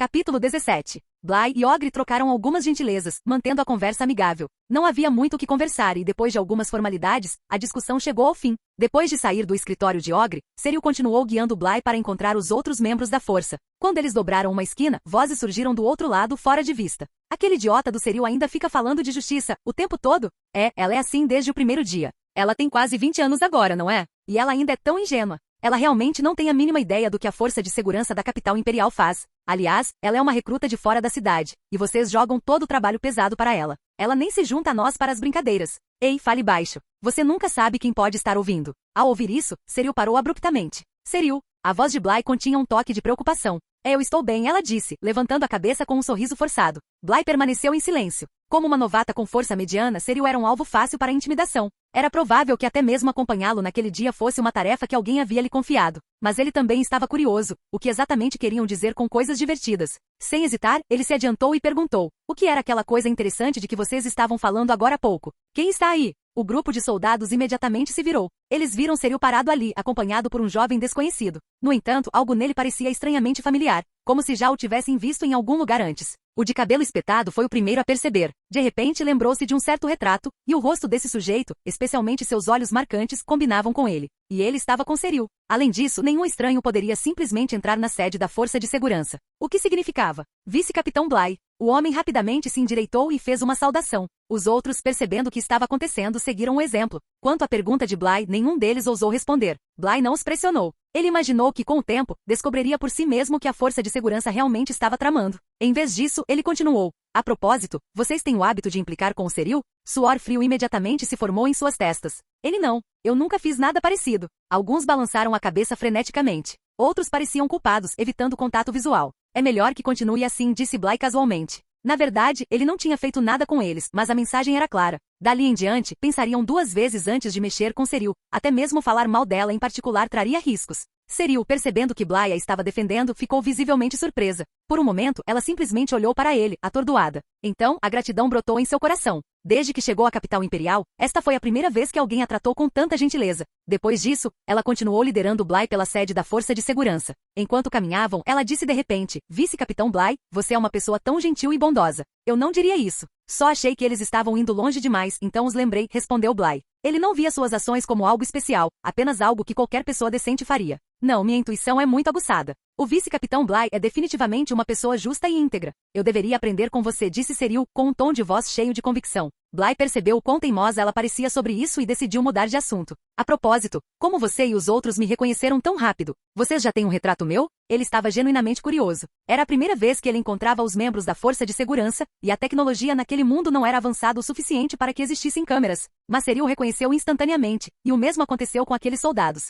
Capítulo 17. Bly e Ogre trocaram algumas gentilezas, mantendo a conversa amigável. Não havia muito o que conversar e depois de algumas formalidades, a discussão chegou ao fim. Depois de sair do escritório de Ogre, Seriu continuou guiando Bly para encontrar os outros membros da força. Quando eles dobraram uma esquina, vozes surgiram do outro lado fora de vista. Aquele idiota do Seriu ainda fica falando de justiça, o tempo todo? Ela é assim desde o primeiro dia. Ela tem quase 20 anos agora, não é? E ela ainda é tão ingênua. Ela realmente não tem a mínima ideia do que a Força de Segurança da capital imperial faz. Aliás, ela é uma recruta de fora da cidade, e vocês jogam todo o trabalho pesado para ela. Ela nem se junta a nós para as brincadeiras. Ei, fale baixo. Você nunca sabe quem pode estar ouvindo. Ao ouvir isso, Seriu parou abruptamente. Seriu. A voz de Bly continha um toque de preocupação. Eu estou bem, ela disse, levantando a cabeça com um sorriso forçado. Bly permaneceu em silêncio. Como uma novata com força mediana, Seriu era um alvo fácil para a intimidação. Era provável que até mesmo acompanhá-lo naquele dia fosse uma tarefa que alguém havia lhe confiado. Mas ele também estava curioso, o que exatamente queriam dizer com coisas divertidas. Sem hesitar, ele se adiantou e perguntou, o que era aquela coisa interessante de que vocês estavam falando agora há pouco? Quem está aí? O grupo de soldados imediatamente se virou. Eles viram Seriu parado ali, acompanhado por um jovem desconhecido. No entanto, algo nele parecia estranhamente familiar, como se já o tivessem visto em algum lugar antes. O de cabelo espetado foi o primeiro a perceber. De repente lembrou-se de um certo retrato, e o rosto desse sujeito, especialmente seus olhos marcantes, combinavam com ele. E ele estava com Seriu. Além disso, nenhum estranho poderia simplesmente entrar na sede da Força de Segurança. O que significava? Vice-capitão Bly. O homem rapidamente se endireitou e fez uma saudação. Os outros, percebendo o que estava acontecendo, seguiram o exemplo. Quanto à pergunta de Bly, nenhum deles ousou responder. Bly não os pressionou. Ele imaginou que, com o tempo, descobriria por si mesmo que a Força de Segurança realmente estava tramando. Em vez disso, ele continuou. A propósito, vocês têm o hábito de implicar com o Seriu? Suor frio imediatamente se formou em suas testas. Ele não. Eu nunca fiz nada parecido. Alguns balançaram a cabeça freneticamente. Outros pareciam culpados, evitando contato visual. É melhor que continue assim, disse Bly casualmente. Na verdade, ele não tinha feito nada com eles, mas a mensagem era clara. Dali em diante, pensariam duas vezes antes de mexer com Seriu. Até mesmo falar mal dela em particular traria riscos. Seriu, percebendo que Bly a estava defendendo, ficou visivelmente surpresa. Por um momento, ela simplesmente olhou para ele, atordoada. Então, a gratidão brotou em seu coração. Desde que chegou à capital imperial, esta foi a primeira vez que alguém a tratou com tanta gentileza. Depois disso, ela continuou liderando Bly pela sede da Força de Segurança. Enquanto caminhavam, ela disse de repente, Vice-capitão Bly, você é uma pessoa tão gentil e bondosa. Eu não diria isso. Só achei que eles estavam indo longe demais, então os lembrei, respondeu Bly. Ele não via suas ações como algo especial, apenas algo que qualquer pessoa decente faria. Não, minha intuição é muito aguçada. O vice-capitão Bly é definitivamente uma pessoa justa e íntegra. Eu deveria aprender com você, disse Seriu, com um tom de voz cheio de convicção. Bly percebeu o quão teimosa ela parecia sobre isso e decidiu mudar de assunto. A propósito, como você e os outros me reconheceram tão rápido? Vocês já têm um retrato meu? Ele estava genuinamente curioso. Era a primeira vez que ele encontrava os membros da Força de Segurança, e a tecnologia naquele mundo não era avançada o suficiente para que existissem câmeras. Mas Seriu o reconheceu instantaneamente, e o mesmo aconteceu com aqueles soldados.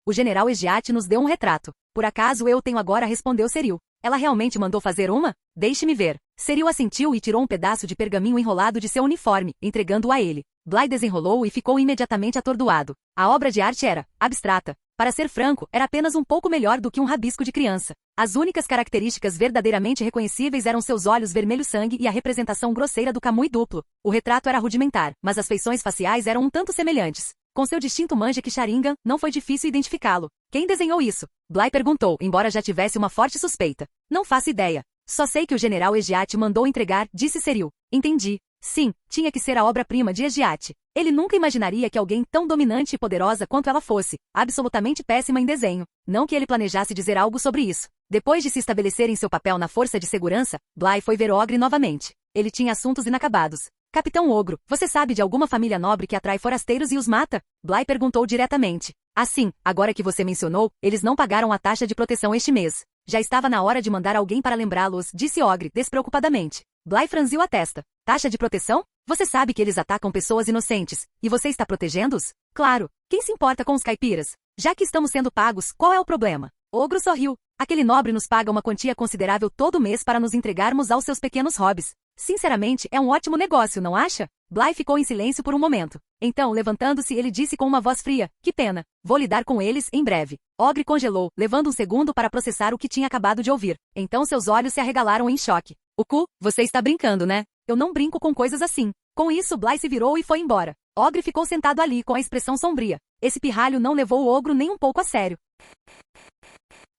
O general Egiat nos deu um retrato. Por acaso eu tenho agora, respondeu Seriu. Ela realmente mandou fazer uma? Deixe-me ver. Serial assentiu e tirou um pedaço de pergaminho enrolado de seu uniforme, entregando-o a ele. Bly desenrolou e ficou imediatamente atordoado. A obra de arte era abstrata. Para ser franco, era apenas um pouco melhor do que um rabisco de criança. As únicas características verdadeiramente reconhecíveis eram seus olhos vermelho-sangue e a representação grosseira do Kamui duplo. O retrato era rudimentar, mas as feições faciais eram um tanto semelhantes. Com seu distinto Manjek Sharingan, não foi difícil identificá-lo. Quem desenhou isso? Bly perguntou, embora já tivesse uma forte suspeita. Não faço ideia. Só sei que o general Egiat mandou entregar, disse Serial. Entendi. Sim, tinha que ser a obra-prima de Egiat. Ele nunca imaginaria que alguém tão dominante e poderosa quanto ela fosse, absolutamente péssima em desenho. Não que ele planejasse dizer algo sobre isso. Depois de se estabelecer em seu papel na força de segurança, Bly foi ver Ogre novamente. Ele tinha assuntos inacabados. Capitão Ogro, você sabe de alguma família nobre que atrai forasteiros e os mata? Bly perguntou diretamente. Assim, agora que você mencionou, eles não pagaram a taxa de proteção este mês. Já estava na hora de mandar alguém para lembrá-los, disse Ogre, despreocupadamente. Bly franziu a testa. Taxa de proteção? Você sabe que eles atacam pessoas inocentes, e você está protegendo-os? Claro. Quem se importa com os caipiras? Já que estamos sendo pagos, qual é o problema? Ogro sorriu. Aquele nobre nos paga uma quantia considerável todo mês para nos entregarmos aos seus pequenos hobbies. Sinceramente, é um ótimo negócio, não acha? Bly ficou em silêncio por um momento. Então, levantando-se, ele disse com uma voz fria, que pena. Vou lidar com eles em breve. Ogre congelou, levando um segundo para processar o que tinha acabado de ouvir. Então seus olhos se arregalaram em choque. O cu, você está brincando, né? Eu não brinco com coisas assim. Com isso, Bly se virou e foi embora. Ogre ficou sentado ali com a expressão sombria. Esse pirralho não levou o ogro nem um pouco a sério.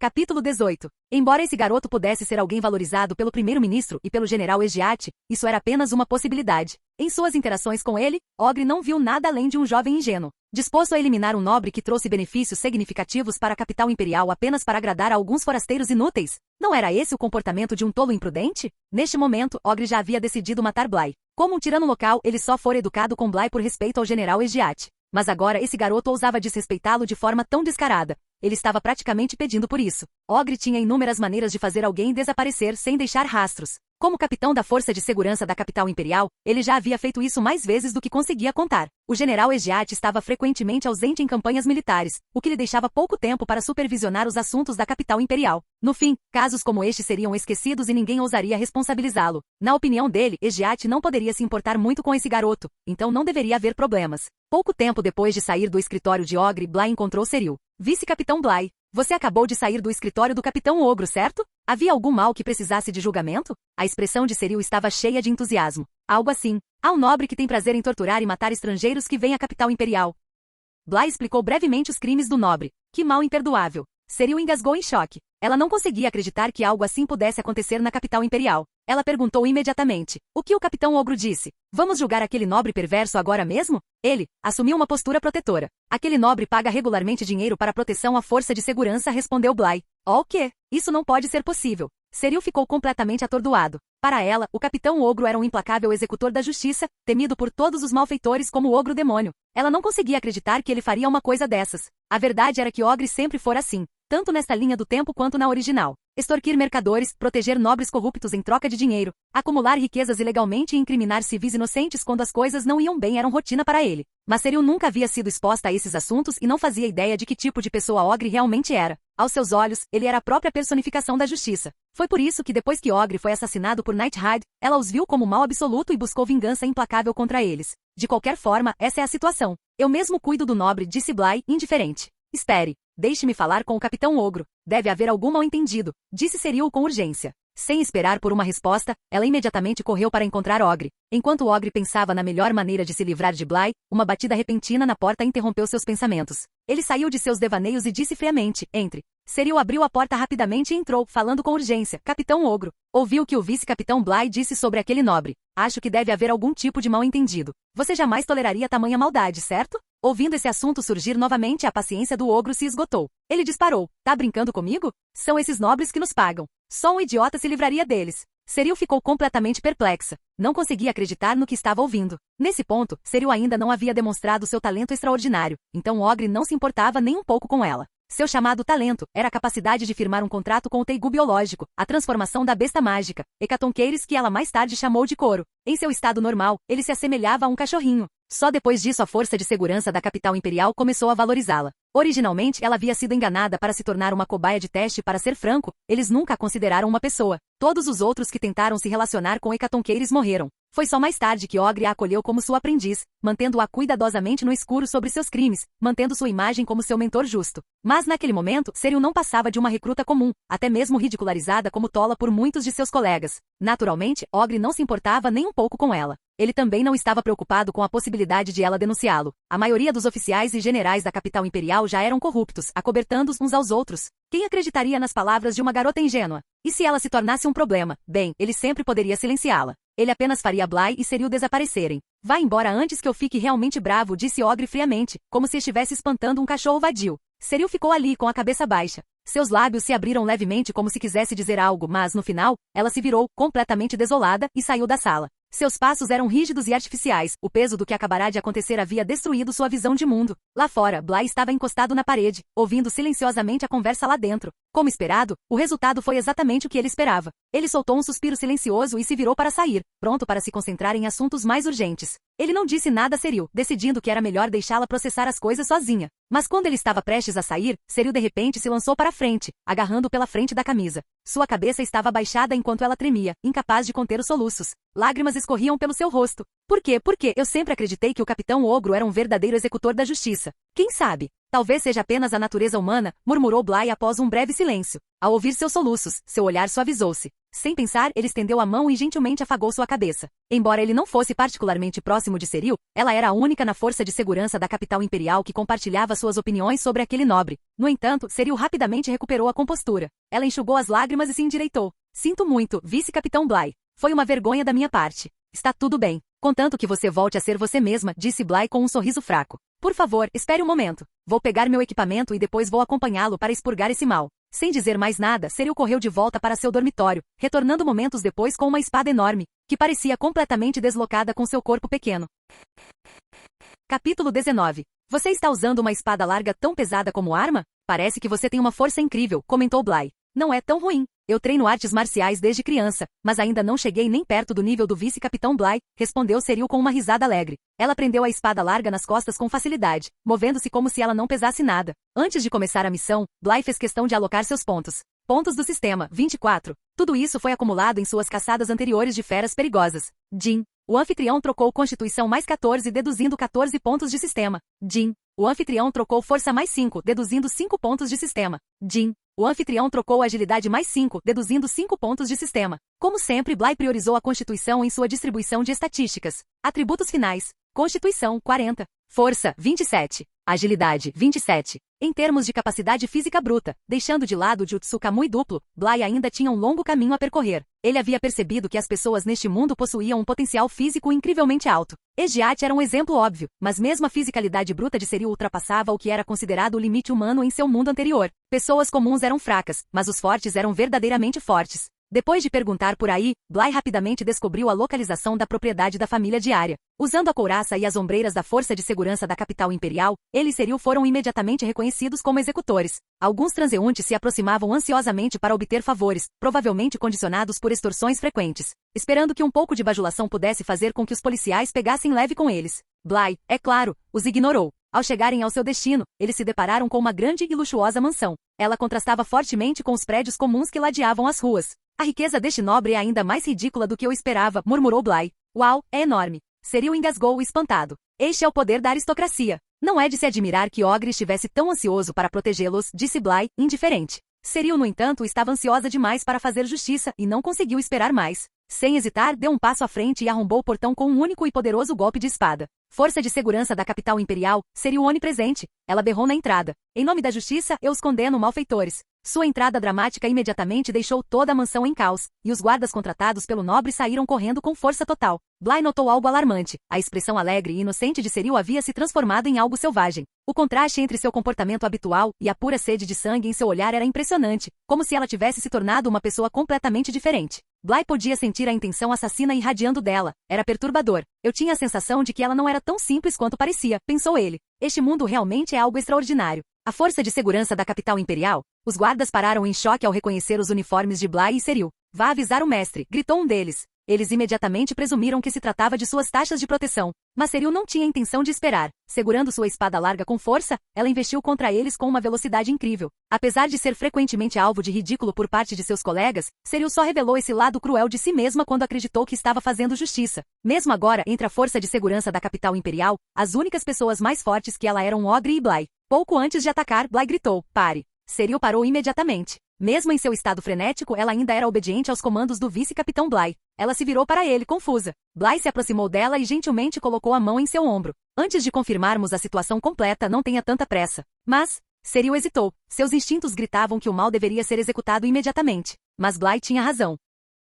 Capítulo 18. Embora esse garoto pudesse ser alguém valorizado pelo primeiro-ministro e pelo general Egiat, isso era apenas uma possibilidade. Em suas interações com ele, Ogre não viu nada além de um jovem ingênuo. Disposto a eliminar um nobre que trouxe benefícios significativos para a capital imperial apenas para agradar a alguns forasteiros inúteis? Não era esse o comportamento de um tolo imprudente? Neste momento, Ogre já havia decidido matar Bly. Como um tirano local, ele só fora educado com Bly por respeito ao general Egiat. Mas agora esse garoto ousava desrespeitá-lo de forma tão descarada. Ele estava praticamente pedindo por isso. Ogre tinha inúmeras maneiras de fazer alguém desaparecer sem deixar rastros. Como capitão da Força de Segurança da capital imperial, ele já havia feito isso mais vezes do que conseguia contar. O general Egiat estava frequentemente ausente em campanhas militares, o que lhe deixava pouco tempo para supervisionar os assuntos da capital imperial. No fim, casos como este seriam esquecidos e ninguém ousaria responsabilizá-lo. Na opinião dele, Egiat não poderia se importar muito com esse garoto, então não deveria haver problemas. Pouco tempo depois de sair do escritório de Ogre, Bly encontrou Serial. Vice-capitão Bly, você acabou de sair do escritório do capitão Ogro, certo? Havia algum mal que precisasse de julgamento? A expressão de Serial estava cheia de entusiasmo. Algo assim. Há um nobre que tem prazer em torturar e matar estrangeiros que vem à capital imperial. Bly explicou brevemente os crimes do nobre. Que mal imperdoável. Serial engasgou em choque. Ela não conseguia acreditar que algo assim pudesse acontecer na capital imperial. Ela perguntou imediatamente. O que o capitão Ogro disse? Vamos julgar aquele nobre perverso agora mesmo? Ele assumiu uma postura protetora. Aquele nobre paga regularmente dinheiro para proteção à força de segurança, respondeu Bly. O quê? Isso não pode ser possível. Serial ficou completamente atordoado. Para ela, o capitão Ogro era um implacável executor da justiça, temido por todos os malfeitores como o Ogro Demônio. Ela não conseguia acreditar que ele faria uma coisa dessas. A verdade era que Ogre sempre fora assim, tanto nesta linha do tempo quanto na original. Extorquir mercadores, proteger nobres corruptos em troca de dinheiro, acumular riquezas ilegalmente e incriminar civis inocentes quando as coisas não iam bem eram rotina para ele. Mas Serial nunca havia sido exposta a esses assuntos e não fazia ideia de que tipo de pessoa Ogre realmente era. Aos seus olhos, ele era a própria personificação da justiça. Foi por isso que depois que Ogre foi assassinado por Nighthide, ela os viu como mal absoluto e buscou vingança implacável contra eles. De qualquer forma, essa é a situação. Eu mesmo cuido do nobre, disse Bly, indiferente. Espere. Deixe-me falar com o capitão Ogro. Deve haver algum mal-entendido, disse Serial com urgência. Sem esperar por uma resposta, ela imediatamente correu para encontrar Ogre. Enquanto Ogre pensava na melhor maneira de se livrar de Bly, uma batida repentina na porta interrompeu seus pensamentos. Ele saiu de seus devaneios e disse friamente, entre. Serial abriu a porta rapidamente e entrou, falando com urgência. Capitão Ogro. Ouviu o que o vice-capitão Bly disse sobre aquele nobre. Acho que deve haver algum tipo de mal-entendido. Você jamais toleraria tamanha maldade, certo? Ouvindo esse assunto surgir novamente, a paciência do ogro se esgotou. Ele disparou. Tá brincando comigo? São esses nobres que nos pagam. Só um idiota se livraria deles. Serial ficou completamente perplexa. Não conseguia acreditar no que estava ouvindo. Nesse ponto, Serial ainda não havia demonstrado seu talento extraordinário, então Ogre não se importava nem um pouco com ela. Seu chamado talento era a capacidade de firmar um contrato com o Teigu biológico, a transformação da besta mágica, Hecatonqueires, que ela mais tarde chamou de Coro. Em seu estado normal, ele se assemelhava a um cachorrinho. Só depois disso a força de segurança da capital imperial começou a valorizá-la. Originalmente, ela havia sido enganada para se tornar uma cobaia de teste. Para ser franco, eles nunca a consideraram uma pessoa. Todos os outros que tentaram se relacionar com Hecatonqueires morreram. Foi só mais tarde que Ogre a acolheu como sua aprendiz, mantendo-a cuidadosamente no escuro sobre seus crimes, mantendo sua imagem como seu mentor justo. Mas naquele momento, Cyril não passava de uma recruta comum, até mesmo ridicularizada como tola por muitos de seus colegas. Naturalmente, Ogre não se importava nem um pouco com ela. Ele também não estava preocupado com a possibilidade de ela denunciá-lo. A maioria dos oficiais e generais da capital imperial já eram corruptos, acobertando uns aos outros. Quem acreditaria nas palavras de uma garota ingênua? E se ela se tornasse um problema? Bem, ele sempre poderia silenciá-la. Ele apenas faria Bly e Cyril desaparecerem. Vá embora antes que eu fique realmente bravo, disse Ogre friamente, como se estivesse espantando um cachorro vadio. Cyril ficou ali com a cabeça baixa. Seus lábios se abriram levemente como se quisesse dizer algo, mas no final, ela se virou, completamente desolada, e saiu da sala. Seus passos eram rígidos e artificiais, o peso do que acabará de acontecer havia destruído sua visão de mundo. Lá fora, Bly estava encostado na parede, ouvindo silenciosamente a conversa lá dentro. Como esperado, o resultado foi exatamente o que ele esperava. Ele soltou um suspiro silencioso e se virou para sair, pronto para se concentrar em assuntos mais urgentes. Ele não disse nada a Cyril, decidindo que era melhor deixá-la processar as coisas sozinha. Mas quando ele estava prestes a sair, Cyril de repente se lançou para frente, agarrando pela frente da camisa. Sua cabeça estava abaixada enquanto ela tremia, incapaz de conter os soluços. Lágrimas escorriam pelo seu rosto. Por quê? Porque eu sempre acreditei que o Capitão Ogro era um verdadeiro executor da justiça. Quem sabe? Talvez seja apenas a natureza humana, murmurou Bly após um breve silêncio. Ao ouvir seus soluços, seu olhar suavizou-se. Sem pensar, ele estendeu a mão e gentilmente afagou sua cabeça. Embora ele não fosse particularmente próximo de Cyril, ela era a única na força de segurança da capital imperial que compartilhava suas opiniões sobre aquele nobre. No entanto, Cyril rapidamente recuperou a compostura. Ela enxugou as lágrimas e se endireitou. Sinto muito, vice-capitão Bly. Foi uma vergonha da minha parte. Está tudo bem. Contanto que você volte a ser você mesma, disse Bly com um sorriso fraco. Por favor, espere um momento. Vou pegar meu equipamento e depois vou acompanhá-lo para expurgar esse mal. Sem dizer mais nada, Cyril correu de volta para seu dormitório, retornando momentos depois com uma espada enorme, que parecia completamente deslocada com seu corpo pequeno. Capítulo 19. Você está usando uma espada larga tão pesada como arma? Parece que você tem uma força incrível, comentou Bly. Não é tão ruim. Eu treino artes marciais desde criança, mas ainda não cheguei nem perto do nível do vice-capitão Bly, respondeu Cyril com uma risada alegre. Ela prendeu a espada larga nas costas com facilidade, movendo-se como se ela não pesasse nada. Antes de começar a missão, Bly fez questão de alocar seus pontos. Pontos do sistema, 24. Tudo isso foi acumulado em suas caçadas anteriores de feras perigosas. Jin. O anfitrião trocou Constituição mais 14, deduzindo 14 pontos de sistema. Jin. O anfitrião trocou Força mais 5, deduzindo 5 pontos de sistema. Jin. O anfitrião trocou Agilidade mais 5, deduzindo 5 pontos de sistema. Como sempre, Bly priorizou a Constituição em sua distribuição de estatísticas. Atributos finais. Constituição, 40. Força, 27. Agilidade, 27. Em termos de capacidade física bruta, deixando de lado o Jutsu Kamui duplo, Bly ainda tinha um longo caminho a percorrer. Ele havia percebido que as pessoas neste mundo possuíam um potencial físico incrivelmente alto. Ejiat era um exemplo óbvio, mas mesmo a fisicalidade bruta de Cyril ultrapassava o que era considerado o limite humano em seu mundo anterior. Pessoas comuns eram fracas, mas os fortes eram verdadeiramente fortes. Depois de perguntar por aí, Bly rapidamente descobriu a localização da propriedade da família diária. Usando a couraça e as ombreiras da Força de Segurança da capital imperial, ele e Cyril foram imediatamente reconhecidos como executores. Alguns transeuntes se aproximavam ansiosamente para obter favores, provavelmente condicionados por extorsões frequentes, esperando que um pouco de bajulação pudesse fazer com que os policiais pegassem leve com eles. Bly, é claro, os ignorou. Ao chegarem ao seu destino, eles se depararam com uma grande e luxuosa mansão. Ela contrastava fortemente com os prédios comuns que ladeavam as ruas. A riqueza deste nobre é ainda mais ridícula do que eu esperava, murmurou Bly. Uau, é enorme. Cyril engasgou espantado. Este é o poder da aristocracia. Não é de se admirar que Ogre estivesse tão ansioso para protegê-los, disse Bly, indiferente. Cyril, no entanto, estava ansiosa demais para fazer justiça e não conseguiu esperar mais. Sem hesitar, deu um passo à frente e arrombou o portão com um único e poderoso golpe de espada. Força de segurança da capital imperial, Cyril onipresente. Ela berrou na entrada. Em nome da justiça, eu os condeno, malfeitores. Sua entrada dramática imediatamente deixou toda a mansão em caos, e os guardas contratados pelo nobre saíram correndo com força total. Bly notou algo alarmante. A expressão alegre e inocente de Cyril havia se transformado em algo selvagem. O contraste entre seu comportamento habitual e a pura sede de sangue em seu olhar era impressionante, como se ela tivesse se tornado uma pessoa completamente diferente. Bly podia sentir a intenção assassina irradiando dela. Era perturbador. Eu tinha a sensação de que ela não era tão simples quanto parecia, pensou ele. Este mundo realmente é algo extraordinário. A força de segurança da capital imperial? Os guardas pararam em choque ao reconhecer os uniformes de Bly e Cyril. Vá avisar o mestre, gritou um deles. Eles imediatamente presumiram que se tratava de suas taxas de proteção. Mas Serial não tinha intenção de esperar. Segurando sua espada larga com força, ela investiu contra eles com uma velocidade incrível. Apesar de ser frequentemente alvo de ridículo por parte de seus colegas, Serial só revelou esse lado cruel de si mesma quando acreditou que estava fazendo justiça. Mesmo agora, entre a força de segurança da capital imperial, as únicas pessoas mais fortes que ela eram Ogre e Bly. Pouco antes de atacar, Bly gritou, pare. Serial parou imediatamente. Mesmo em seu estado frenético, ela ainda era obediente aos comandos do vice-capitão Bly. Ela se virou para ele, confusa. Bly se aproximou dela e gentilmente colocou a mão em seu ombro. Antes de confirmarmos a situação completa, não tenha tanta pressa. Mas, Serial hesitou. Seus instintos gritavam que o mal deveria ser executado imediatamente. Mas Bly tinha razão.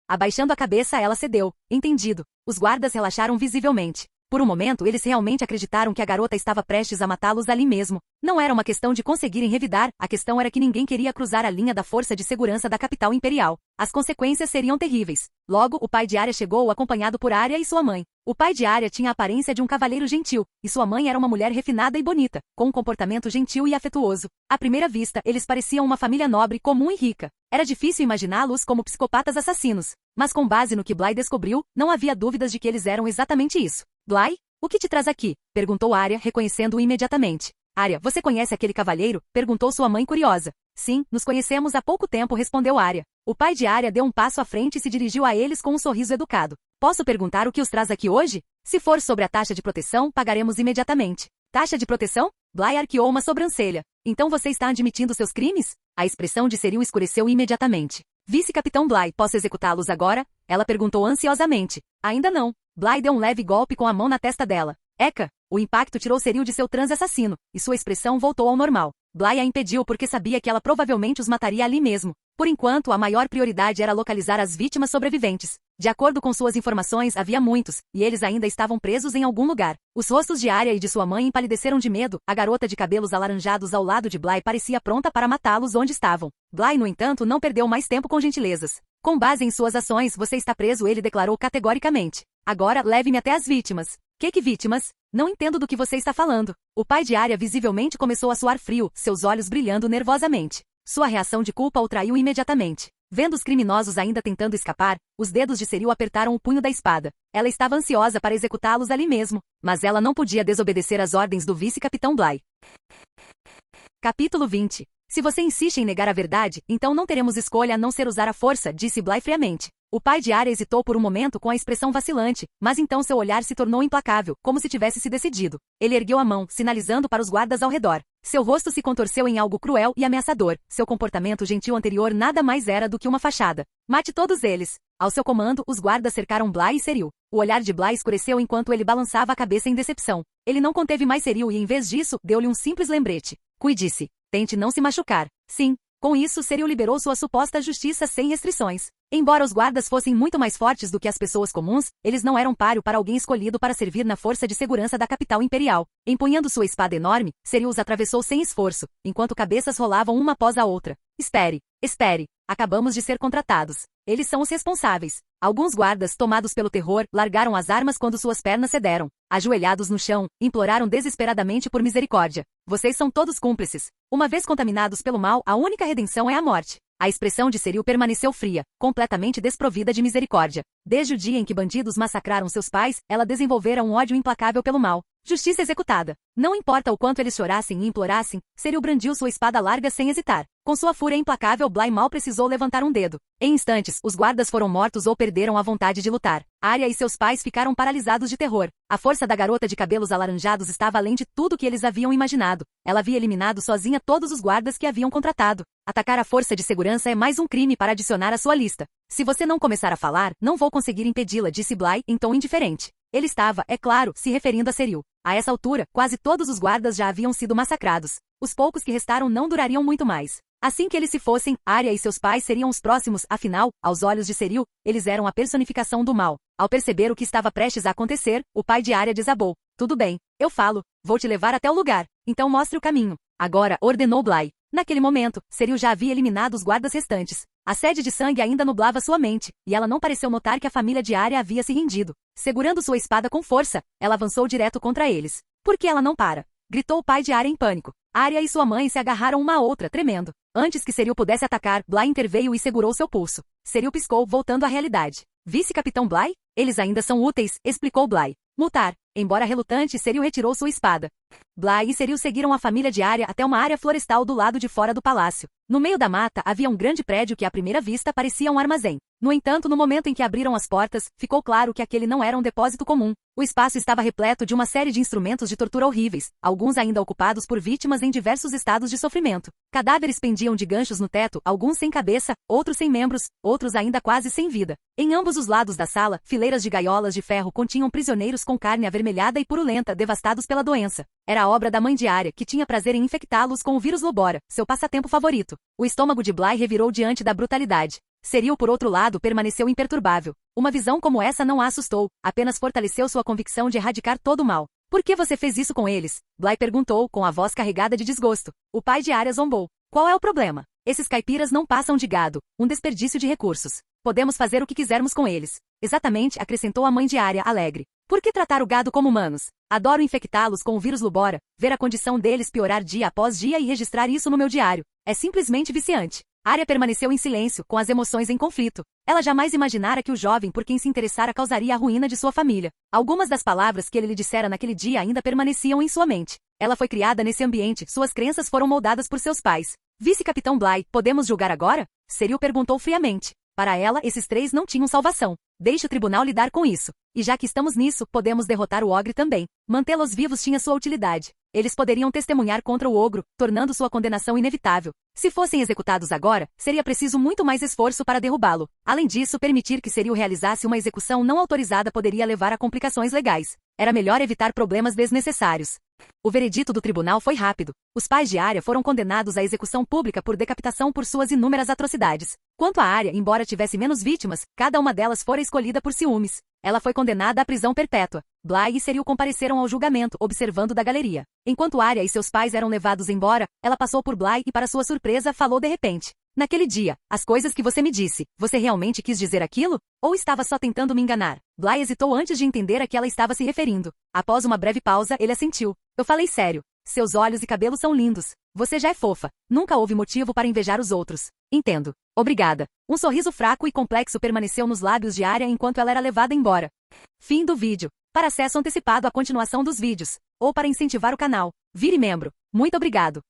Abaixando a cabeça, ela cedeu. Entendido. Os guardas relaxaram visivelmente. Por um momento, eles realmente acreditaram que a garota estava prestes a matá-los ali mesmo. Não era uma questão de conseguirem revidar, a questão era que ninguém queria cruzar a linha da força de segurança da capital imperial. As consequências seriam terríveis. Logo, o pai de Arya chegou acompanhado por Arya e sua mãe. O pai de Arya tinha a aparência de um cavalheiro gentil, e sua mãe era uma mulher refinada e bonita, com um comportamento gentil e afetuoso. À primeira vista, eles pareciam uma família nobre, comum e rica. Era difícil imaginá-los como psicopatas assassinos. Mas com base no que Bly descobriu, não havia dúvidas de que eles eram exatamente isso. Bly? O que te traz aqui? Perguntou Arya, reconhecendo-o imediatamente. Arya, você conhece aquele cavalheiro? Perguntou sua mãe curiosa. Sim, nos conhecemos há pouco tempo, respondeu Arya. O pai de Arya deu um passo à frente e se dirigiu a eles com um sorriso educado. Posso perguntar o que os traz aqui hoje? Se for sobre a taxa de proteção, pagaremos imediatamente. Taxa de proteção? Bly arqueou uma sobrancelha. Então você está admitindo seus crimes? A expressão de Serial escureceu imediatamente. Vice-capitão Bly, posso executá-los agora? Ela perguntou ansiosamente. Ainda não. Bly deu um leve golpe com a mão na testa dela. Eca! O impacto tirou Serial de seu transe assassino, e sua expressão voltou ao normal. Bly a impediu porque sabia que ela provavelmente os mataria ali mesmo. Por enquanto, a maior prioridade era localizar as vítimas sobreviventes. De acordo com suas informações, havia muitos, e eles ainda estavam presos em algum lugar. Os rostos de Arya e de sua mãe empalideceram de medo, a garota de cabelos alaranjados ao lado de Bly parecia pronta para matá-los onde estavam. Bly, no entanto, não perdeu mais tempo com gentilezas. Com base em suas ações, você está preso, ele declarou categoricamente. Agora, leve-me até as vítimas. Que vítimas? Não entendo do que você está falando. O pai de Arya visivelmente começou a suar frio, seus olhos brilhando nervosamente. Sua reação de culpa o traiu imediatamente. Vendo os criminosos ainda tentando escapar, os dedos de Serial apertaram o punho da espada. Ela estava ansiosa para executá-los ali mesmo, mas ela não podia desobedecer às ordens do vice-capitão Bly. Capítulo 20. Se você insiste em negar a verdade, então não teremos escolha a não ser usar a força, disse Bly friamente. O pai de Arya hesitou por um momento com a expressão vacilante, mas então seu olhar se tornou implacável, como se tivesse se decidido. Ele ergueu a mão, sinalizando para os guardas ao redor. Seu rosto se contorceu em algo cruel e ameaçador. Seu comportamento gentil anterior nada mais era do que uma fachada. Mate todos eles. Ao seu comando, os guardas cercaram Bly e Serial. O olhar de Bly escureceu enquanto ele balançava a cabeça em decepção. Ele não conteve mais Serial e, em vez disso, deu-lhe um simples lembrete. Cuide-se. Tente não se machucar. Sim. Com isso, Serial liberou sua suposta justiça sem restrições. Embora os guardas fossem muito mais fortes do que as pessoas comuns, eles não eram páreo para alguém escolhido para servir na força de segurança da capital imperial. Empunhando sua espada enorme, Serial os atravessou sem esforço, enquanto cabeças rolavam uma após a outra. Espere. Espere. Acabamos de ser contratados. Eles são os responsáveis. Alguns guardas, tomados pelo terror, largaram as armas quando suas pernas cederam. Ajoelhados no chão, imploraram desesperadamente por misericórdia. Vocês são todos cúmplices. Uma vez contaminados pelo mal, a única redenção é a morte. A expressão de Serial permaneceu fria, completamente desprovida de misericórdia. Desde o dia em que bandidos massacraram seus pais, ela desenvolvera um ódio implacável pelo mal. Justiça executada. Não importa o quanto eles chorassem e implorassem, Serial brandiu sua espada larga sem hesitar. Com sua fúria implacável, Bly mal precisou levantar um dedo. Em instantes, os guardas foram mortos ou perderam a vontade de lutar. Arya e seus pais ficaram paralisados de terror. A força da garota de cabelos alaranjados estava além de tudo que eles haviam imaginado. Ela havia eliminado sozinha todos os guardas que haviam contratado. Atacar a força de segurança é mais um crime para adicionar à sua lista. Se você não começar a falar, não vou conseguir impedi-la, disse Bly, em tom indiferente. Ele estava, é claro, se referindo a Serial. A essa altura, quase todos os guardas já haviam sido massacrados. Os poucos que restaram não durariam muito mais. Assim que eles se fossem, Arya e seus pais seriam os próximos, afinal, aos olhos de Serial, eles eram a personificação do mal. Ao perceber o que estava prestes a acontecer, o pai de Arya desabou. Tudo bem, eu falo, vou te levar até o lugar, então mostre o caminho. Agora, ordenou Bly. Naquele momento, Serial já havia eliminado os guardas restantes. A sede de sangue ainda nublava sua mente, e ela não pareceu notar que a família de Arya havia se rendido. Segurando sua espada com força, ela avançou direto contra eles. Por que ela não para? Gritou o pai de Arya em pânico. Arya e sua mãe se agarraram uma à outra, tremendo. Antes que Cyril pudesse atacar, Bly interveio e segurou seu pulso. Cyril piscou, voltando à realidade. Vice-capitão Bly? Eles ainda são úteis, explicou Bly. Mutar. Embora relutante, Cyril retirou sua espada. Bly e Cyril seguiram a família de Arya até uma área florestal do lado de fora do palácio. No meio da mata havia um grande prédio que à primeira vista parecia um armazém. No entanto, no momento em que abriram as portas, ficou claro que aquele não era um depósito comum. O espaço estava repleto de uma série de instrumentos de tortura horríveis, alguns ainda ocupados por vítimas em diversos estados de sofrimento. Cadáveres pendiam de ganchos no teto, alguns sem cabeça, outros sem membros, outros ainda quase sem vida. Em ambos os lados da sala, fileiras de gaiolas de ferro continham prisioneiros com carne avermelhada e purulenta, devastados pela doença. Era a obra da mãe de Arya, que tinha prazer em infectá-los com o vírus Lobora, seu passatempo favorito. O estômago de Bly revirou diante da brutalidade. Cyril, por outro lado, permaneceu imperturbável. Uma visão como essa não a assustou, apenas fortaleceu sua convicção de erradicar todo o mal. Por que você fez isso com eles? Bly perguntou, com a voz carregada de desgosto. O pai de Arya zombou. Qual é o problema? Esses caipiras não passam de gado, um desperdício de recursos. Podemos fazer o que quisermos com eles. Exatamente, acrescentou a mãe de Arya, alegre. Por que tratar o gado como humanos? Adoro infectá-los com o vírus Lubora, ver a condição deles piorar dia após dia e registrar isso no meu diário. É simplesmente viciante. Arya permaneceu em silêncio, com as emoções em conflito. Ela jamais imaginara que o jovem por quem se interessara causaria a ruína de sua família. Algumas das palavras que ele lhe dissera naquele dia ainda permaneciam em sua mente. Ela foi criada nesse ambiente, suas crenças foram moldadas por seus pais. Vice-capitão Bly, podemos julgar agora? Cyril perguntou friamente. Para ela, esses três não tinham salvação. Deixe o tribunal lidar com isso. E já que estamos nisso, podemos derrotar o ogre também. Mantê-los vivos tinha sua utilidade. Eles poderiam testemunhar contra o ogro, tornando sua condenação inevitável. Se fossem executados agora, seria preciso muito mais esforço para derrubá-lo. Além disso, permitir que Cyril realizasse uma execução não autorizada poderia levar a complicações legais. Era melhor evitar problemas desnecessários. O veredito do tribunal foi rápido. Os pais de Arya foram condenados à execução pública por decapitação por suas inúmeras atrocidades. Quanto a Arya, embora tivesse menos vítimas, cada uma delas fora escolhida por ciúmes. Ela foi condenada à prisão perpétua. Bly e Cyril compareceram ao julgamento, observando da galeria. Enquanto Arya e seus pais eram levados embora, ela passou por Bly e, para sua surpresa, falou de repente. Naquele dia, as coisas que você me disse, você realmente quis dizer aquilo? Ou estava só tentando me enganar? Bly hesitou antes de entender a que ela estava se referindo. Após uma breve pausa, ele assentiu. Eu falei sério. Seus olhos e cabelos são lindos. Você já é fofa. Nunca houve motivo para invejar os outros. Entendo. Obrigada. Um sorriso fraco e complexo permaneceu nos lábios de Arya enquanto ela era levada embora. Fim do vídeo. Para acesso antecipado à continuação dos vídeos, ou para incentivar o canal, vire membro. Muito obrigado.